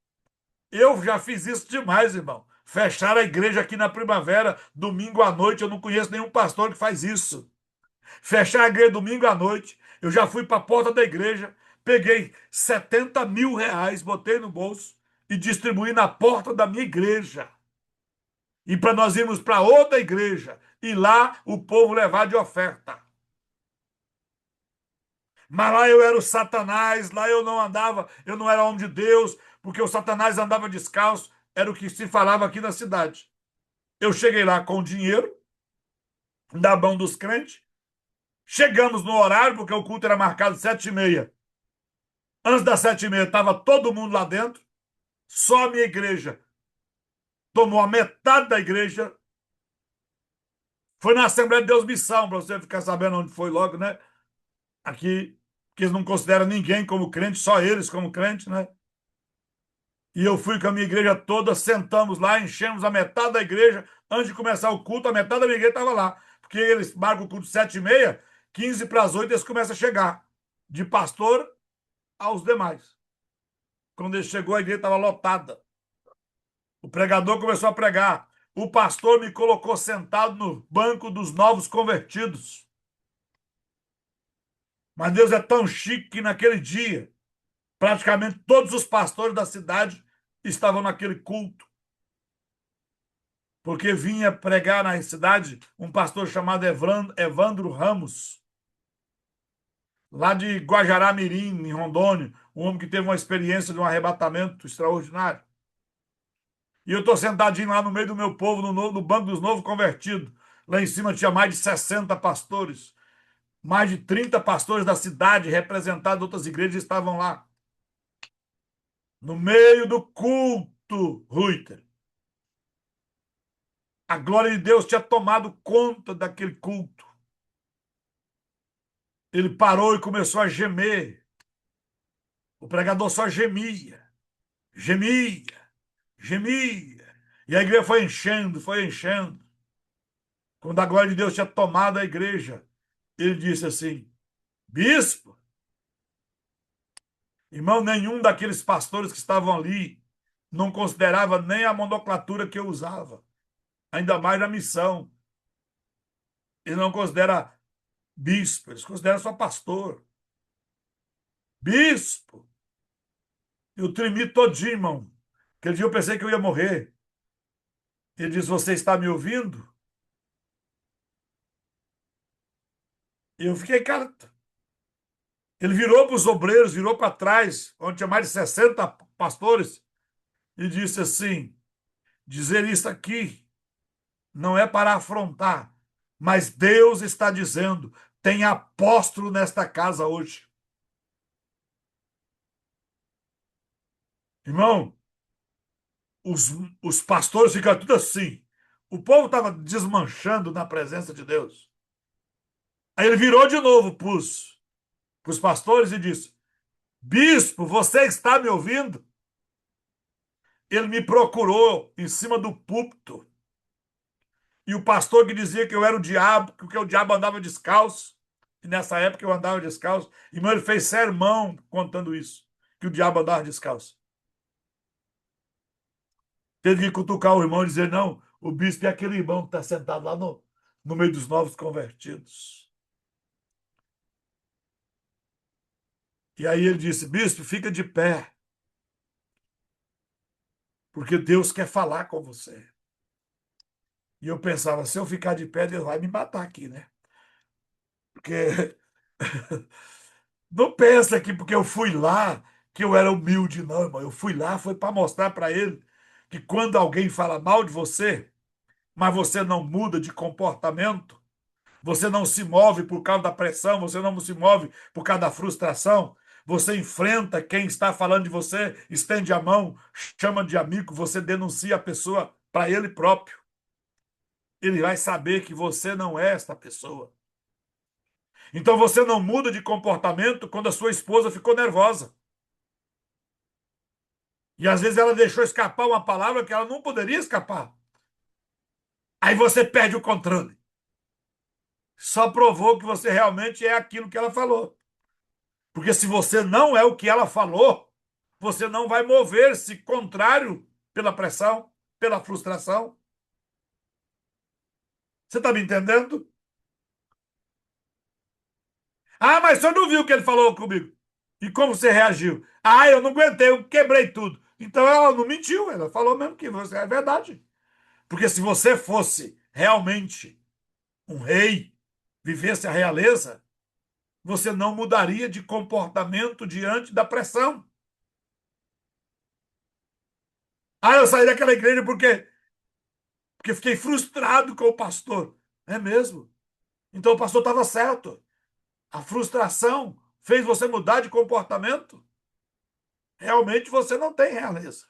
Eu já fiz isso demais, irmão. Fechar a igreja aqui na primavera, domingo à noite. Eu não conheço nenhum pastor que faz isso. Fechar a igreja domingo à noite. Eu já fui para a porta da igreja, peguei 70 mil reais, botei no bolso e distribuí na porta da minha igreja. E para nós irmos para outra igreja e lá o povo levar de oferta. Mas lá eu era o Satanás, lá eu não andava, eu não era homem de Deus, porque o Satanás andava descalço, era o que se falava aqui na cidade. Eu cheguei lá com dinheiro, da mão dos crentes, chegamos no horário, porque o culto era marcado 7h30. Antes das 7h30 estava todo mundo lá dentro, só a minha igreja tomou a metade da igreja. Foi na Assembleia de Deus Missão, para você ficar sabendo onde foi logo, né? Aqui, que eles não consideram ninguém como crente, só eles como crente, né? E eu fui com a minha igreja toda, sentamos lá, enchemos a metade da igreja. Antes de começar o culto, a metade da minha igreja estava lá. Porque eles marcam o culto 7h30, 15 para as 8 eles começam a chegar. De pastor aos demais. Quando ele chegou, a igreja estava lotada. O pregador começou a pregar. O pastor me colocou sentado no banco dos novos convertidos. Mas Deus é tão chique que naquele dia, praticamente todos os pastores da cidade estavam naquele culto. Porque vinha pregar na cidade um pastor chamado Evandro Ramos, lá de Guajará-Mirim, em Rondônia, um homem que teve uma experiência de um arrebatamento extraordinário. E eu estou sentadinho lá no meio do meu povo, no banco dos novos convertidos. Lá em cima tinha mais de 60 pastores. Mais de 30 pastores da cidade, representados de outras igrejas, estavam lá. No meio do culto, Ruiter. A glória de Deus tinha tomado conta daquele culto. Ele parou e começou a gemer. O pregador só gemia, gemia, gemia. E a igreja foi enchendo, foi enchendo. Quando a glória de Deus tinha tomado a igreja, ele disse assim: bispo, irmão, nenhum daqueles pastores que estavam ali não considerava nem a nomenclatura que eu usava, ainda mais a missão. Ele não considera bispo, eles consideram só pastor. Bispo! Eu tremi todinho, irmão. Aquele dia eu pensei que eu ia morrer. Ele diz: você está me ouvindo? Eu fiquei, cara. Ele virou para os obreiros, virou para trás, onde tinha mais de 60 pastores, e disse assim: dizer isso aqui não é para afrontar, mas Deus está dizendo: tem apóstolo nesta casa hoje. Irmão, os, os pastores ficaram tudo assim. O povo estava desmanchando na presença de Deus. Aí ele virou de novo para os pastores e disse: bispo, você está me ouvindo? Ele me procurou em cima do púlpito. E o pastor que dizia que eu era o diabo, que o diabo andava descalço. E nessa época eu andava descalço. Irmão, ele fez sermão contando isso, que o diabo andava descalço. Teve que cutucar o irmão e dizer: não, o bispo é aquele irmão que está sentado lá no meio dos novos convertidos. E aí ele disse: bispo, fica de pé, porque Deus quer falar com você. E eu pensava: se eu ficar de pé, Deus vai me matar aqui, né? Porque não pensa que porque eu fui lá que eu era humilde, não, irmão. Eu fui lá foi para mostrar para ele que quando alguém fala mal de você, mas você não muda de comportamento, você não se move por causa da pressão, você não se move por causa da frustração, você enfrenta quem está falando de você, estende a mão, chama de amigo, você denuncia a pessoa para ele próprio. Ele vai saber que você não é esta pessoa. Então você não muda de comportamento quando a sua esposa ficou nervosa. E às vezes ela deixou escapar uma palavra que ela não poderia escapar. Aí você perde o controle. Só provou que você realmente é aquilo que ela falou. Porque se você não é o que ela falou, você não vai mover-se contrário pela pressão, pela frustração. Você está me entendendo? Ah, mas você não viu o que ele falou comigo. E como você reagiu? Ah, eu não aguentei, eu quebrei tudo. Então ela não mentiu, ela falou mesmo que você é verdade. Porque se você fosse realmente um rei, vivesse a realeza, você não mudaria de comportamento diante da pressão. Ah, eu saí daquela igreja porque fiquei frustrado com o pastor. É mesmo? Então o pastor estava certo. A frustração fez você mudar de comportamento? Realmente você não tem realeza.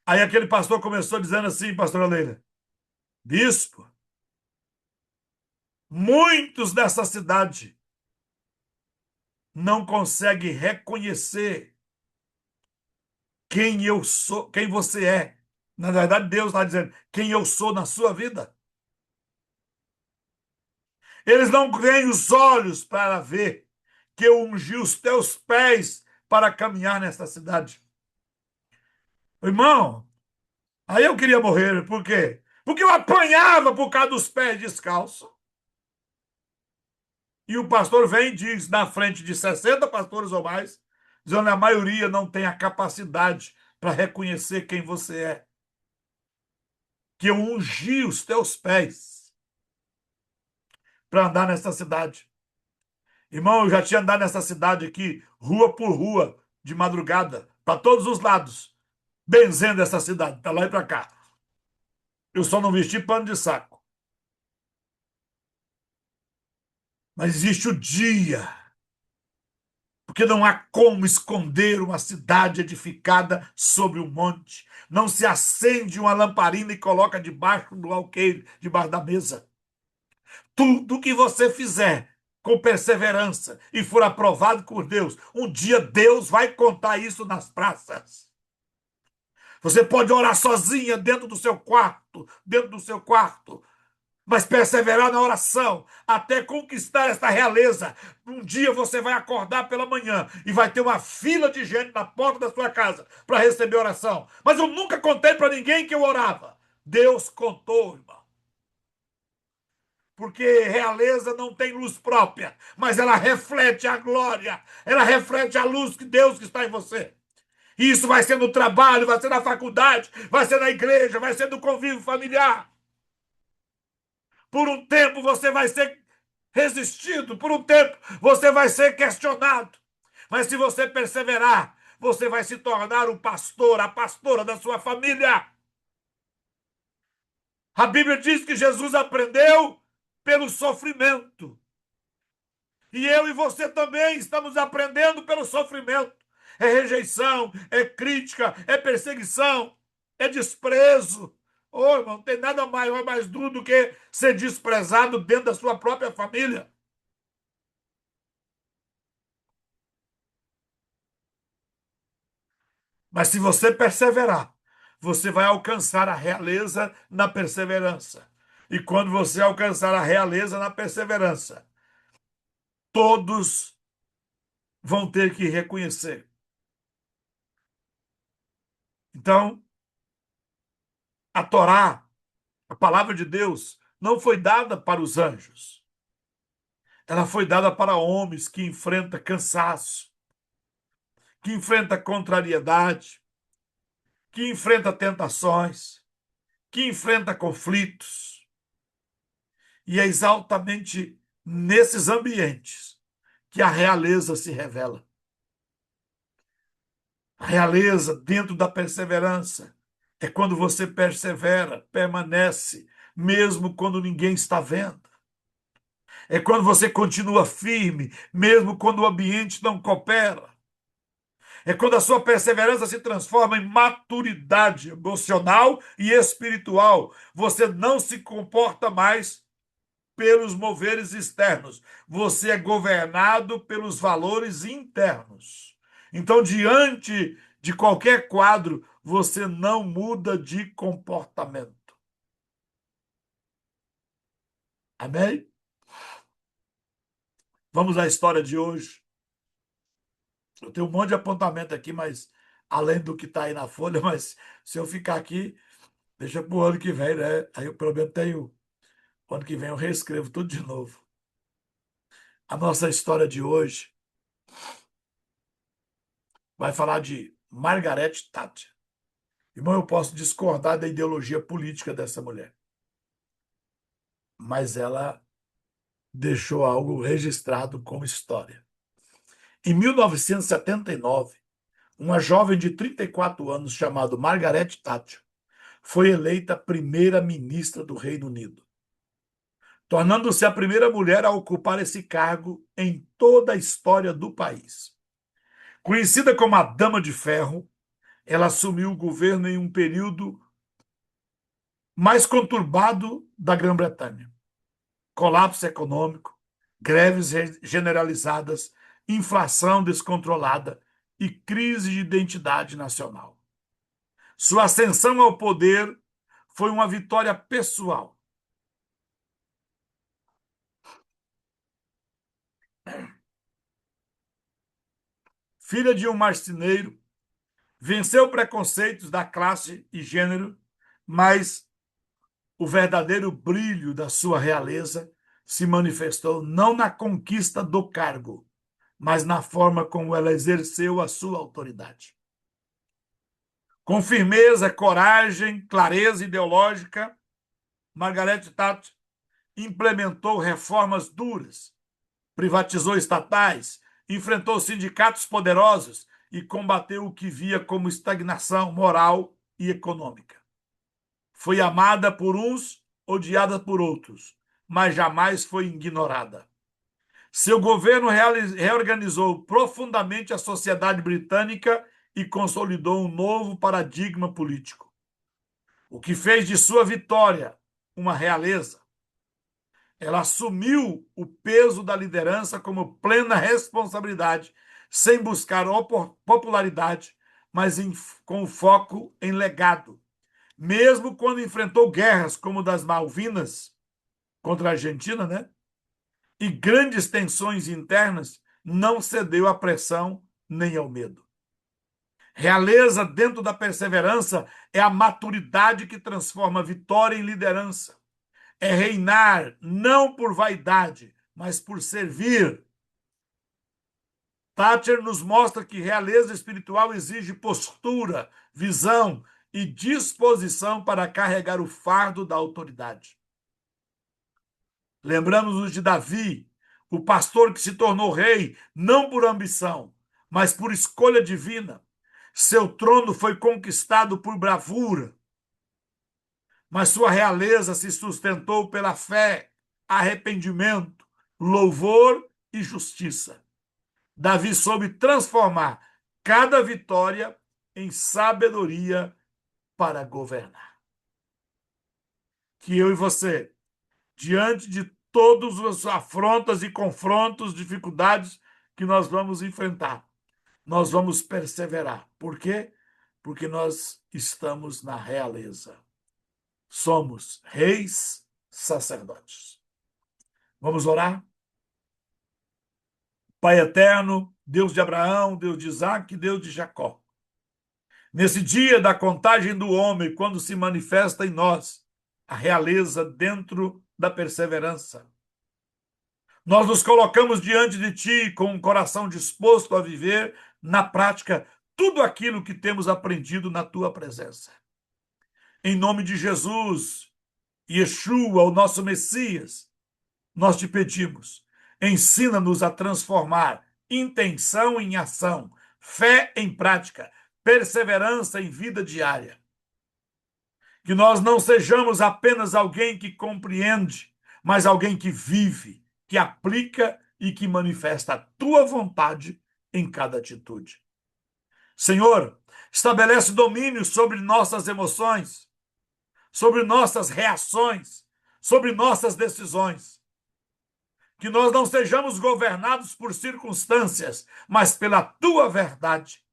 Aí aquele pastor começou dizendo assim, pastora Leila: bispo, muitos dessa cidade não conseguem reconhecer quem eu sou, quem você é. Na verdade, Deus está dizendo quem eu sou na sua vida. Eles não têm os olhos para ver que eu ungi os teus pés para caminhar nesta cidade. Irmão, aí eu queria morrer. Por quê? Porque eu apanhava por causa dos pés descalços. E o pastor vem e diz, na frente de 60 pastores ou mais, dizendo que a maioria não tem a capacidade para reconhecer quem você é. Que eu ungi os teus pés para andar nessa cidade. Irmão, eu já tinha andado nessa cidade aqui, rua por rua, de madrugada, para todos os lados, benzendo essa cidade, para lá e para cá. Eu só não vesti pano de saco. Mas existe o dia, porque não há como esconder uma cidade edificada sobre um monte. Não se acende uma lamparina e coloca debaixo do alqueire, debaixo da mesa. Tudo que você fizer com perseverança e for aprovado por Deus, um dia Deus vai contar isso nas praças. Você pode orar sozinha dentro do seu quarto, mas perseverar na oração até conquistar esta realeza. Um dia você vai acordar pela manhã e vai ter uma fila de gente na porta da sua casa para receber oração. Mas eu nunca contei para ninguém que eu orava. Deus contou, irmão. Porque realeza não tem luz própria, mas ela reflete a glória, ela reflete a luz de Deus que está em você. E isso vai ser no trabalho, vai ser na faculdade, vai ser na igreja, vai ser no convívio familiar. Por um tempo você vai ser resistido, por um tempo você vai ser questionado. Mas se você perseverar, você vai se tornar o pastor, a pastora da sua família. A Bíblia diz que Jesus aprendeu pelo sofrimento. E eu e você também estamos aprendendo pelo sofrimento. É rejeição, é crítica, é perseguição, é desprezo. Oh, irmão, não tem nada maior, mais duro do que ser desprezado dentro da sua própria família. Mas se você perseverar, você vai alcançar a realeza na perseverança. E quando você alcançar a realeza na perseverança, todos vão ter que reconhecer. Então, a Torá, a palavra de Deus, não foi dada para os anjos. Ela foi dada para homens que enfrentam cansaço, que enfrentam contrariedade, que enfrentam tentações, que enfrentam conflitos. E é exatamente nesses ambientes que a realeza se revela. A realeza dentro da perseverança é quando você persevera, permanece, mesmo quando ninguém está vendo. É quando você continua firme, mesmo quando o ambiente não coopera. É quando a sua perseverança se transforma em maturidade emocional e espiritual. Você não se comporta mais pelos moveres externos. Você é governado pelos valores internos. Então, diante de qualquer quadro, você não muda de comportamento. Amém? Vamos à história de hoje. Eu tenho um monte de apontamento aqui, mas além do que está aí na folha, mas se eu ficar aqui, deixa para o ano que vem, né? Aí eu pelo menos tenho. O ano que vem eu reescrevo tudo de novo. A nossa história de hoje vai falar de Margaret Thatcher. Irmão, eu posso discordar da ideologia política dessa mulher, mas ela deixou algo registrado como história. Em 1979, uma jovem de 34 anos chamada Margaret Thatcher foi eleita primeira-ministra do Reino Unido, tornando-se a primeira mulher a ocupar esse cargo em toda a história do país. Conhecida como a Dama de Ferro, ela assumiu o governo em um período mais conturbado da Grã-Bretanha. Colapso econômico, greves generalizadas, inflação descontrolada e crise de identidade nacional. Sua ascensão ao poder foi uma vitória pessoal. Filha de um marceneiro, venceu preconceitos da classe e gênero, mas o verdadeiro brilho da sua realeza se manifestou não na conquista do cargo, mas na forma como ela exerceu a sua autoridade. Com firmeza, coragem, clareza ideológica, Margaret Thatcher implementou reformas duras, privatizou estatais, enfrentou sindicatos poderosos e combateu o que via como estagnação moral e econômica. Foi amada por uns, odiada por outros, mas jamais foi ignorada. Seu governo reorganizou profundamente a sociedade britânica e consolidou um novo paradigma político, o que fez de sua vitória uma realeza. Ela assumiu o peso da liderança como plena responsabilidade, sem buscar popularidade, mas com foco em legado. Mesmo quando enfrentou guerras como das Malvinas contra a Argentina, né? E grandes tensões internas, não cedeu à pressão nem ao medo. Realeza dentro da perseverança é a maturidade que transforma vitória em liderança. É reinar não por vaidade, mas por servir. Thatcher nos mostra que realeza espiritual exige postura, visão e disposição para carregar o fardo da autoridade. Lembramos-nos de Davi, o pastor que se tornou rei, não por ambição, mas por escolha divina. Seu trono foi conquistado por bravura, mas sua realeza se sustentou pela fé, arrependimento, louvor e justiça. Davi soube transformar cada vitória em sabedoria para governar. Que eu e você, diante de todas as afrontas e confrontos, dificuldades que nós vamos enfrentar, nós vamos perseverar. Por quê? Porque nós estamos na realeza. Somos reis sacerdotes. Vamos orar? Pai eterno, Deus de Abraão, Deus de Isaac, Deus de Jacó. Nesse dia da contagem do homem, quando se manifesta em nós a realeza dentro da perseverança, nós nos colocamos diante de Ti com um coração disposto a viver na prática tudo aquilo que temos aprendido na Tua presença. Em nome de Jesus, Yeshua, o nosso Messias, nós te pedimos, ensina-nos a transformar intenção em ação, fé em prática, perseverança em vida diária. Que nós não sejamos apenas alguém que compreende, mas alguém que vive, que aplica e que manifesta a tua vontade em cada atitude. Senhor, estabelece domínio sobre nossas emoções, sobre nossas reações, sobre nossas decisões. Que nós não sejamos governados por circunstâncias, mas pela tua verdade.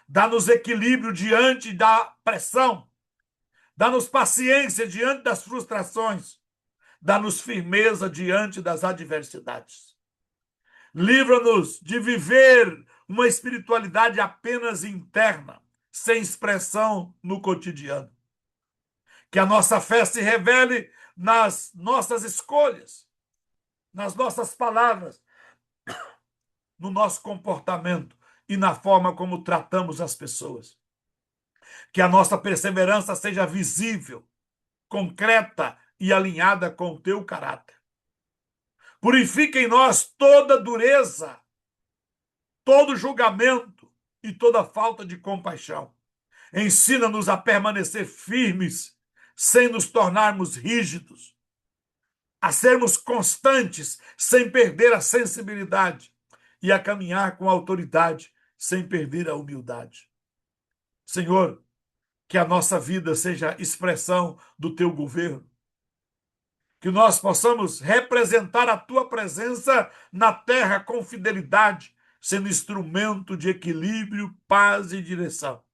Dá-nos equilíbrio diante da pressão. Dá-nos paciência diante das frustrações. Dá-nos firmeza diante das adversidades. Livra-nos de viver uma espiritualidade apenas interna, sem expressão no cotidiano. Que a nossa fé se revele nas nossas escolhas, nas nossas palavras, no nosso comportamento e na forma como tratamos as pessoas. Que a nossa perseverança seja visível, concreta e alinhada com o teu caráter. Purifica em nós toda dureza, todo julgamento e toda falta de compaixão. Ensina-nos a permanecer firmes, sem nos tornarmos rígidos, a sermos constantes, sem perder a sensibilidade, e a caminhar com autoridade, sem perder a humildade. Senhor, que a nossa vida seja expressão do teu governo, que nós possamos representar a tua presença na terra com fidelidade, sendo instrumento de equilíbrio, paz e direção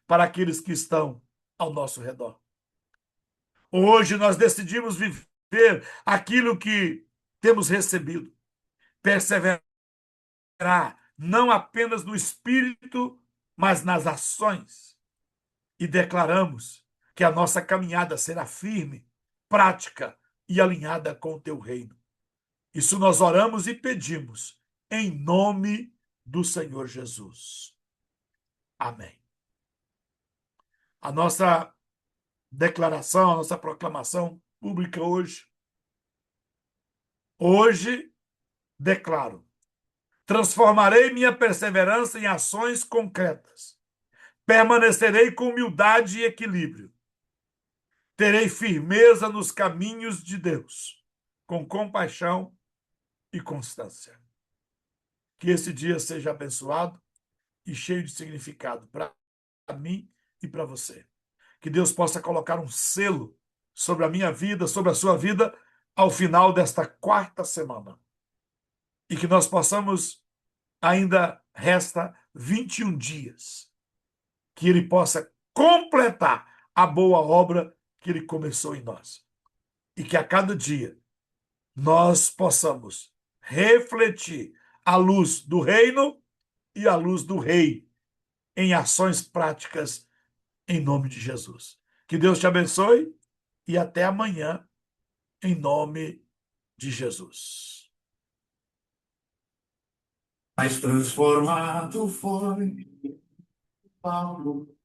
para aqueles que estão ao nosso redor. Hoje nós decidimos viver aquilo que temos recebido, perseverar não apenas no espírito, mas nas ações. E declaramos que a nossa caminhada será firme, prática e alinhada com o teu reino. Isso nós oramos e pedimos em nome do Senhor Jesus. Amém. A nossa declaração, a nossa proclamação pública hoje. Hoje declaro: transformarei minha perseverança em ações concretas. Permanecerei com humildade e equilíbrio. Terei firmeza nos caminhos de Deus, com compaixão e constância. Que esse dia seja abençoado e cheio de significado para mim e para você. Que Deus possa colocar um selo sobre a minha vida, sobre a sua vida, ao final desta quarta semana. E que nós possamos, ainda resta 21 dias, que Ele possa completar a boa obra que Ele começou em nós. E que a cada dia nós possamos refletir a luz do reino e a luz do rei em ações práticas em nome de Jesus. Que Deus te abençoe e até amanhã em nome de Jesus. Mas transformado foi Paulo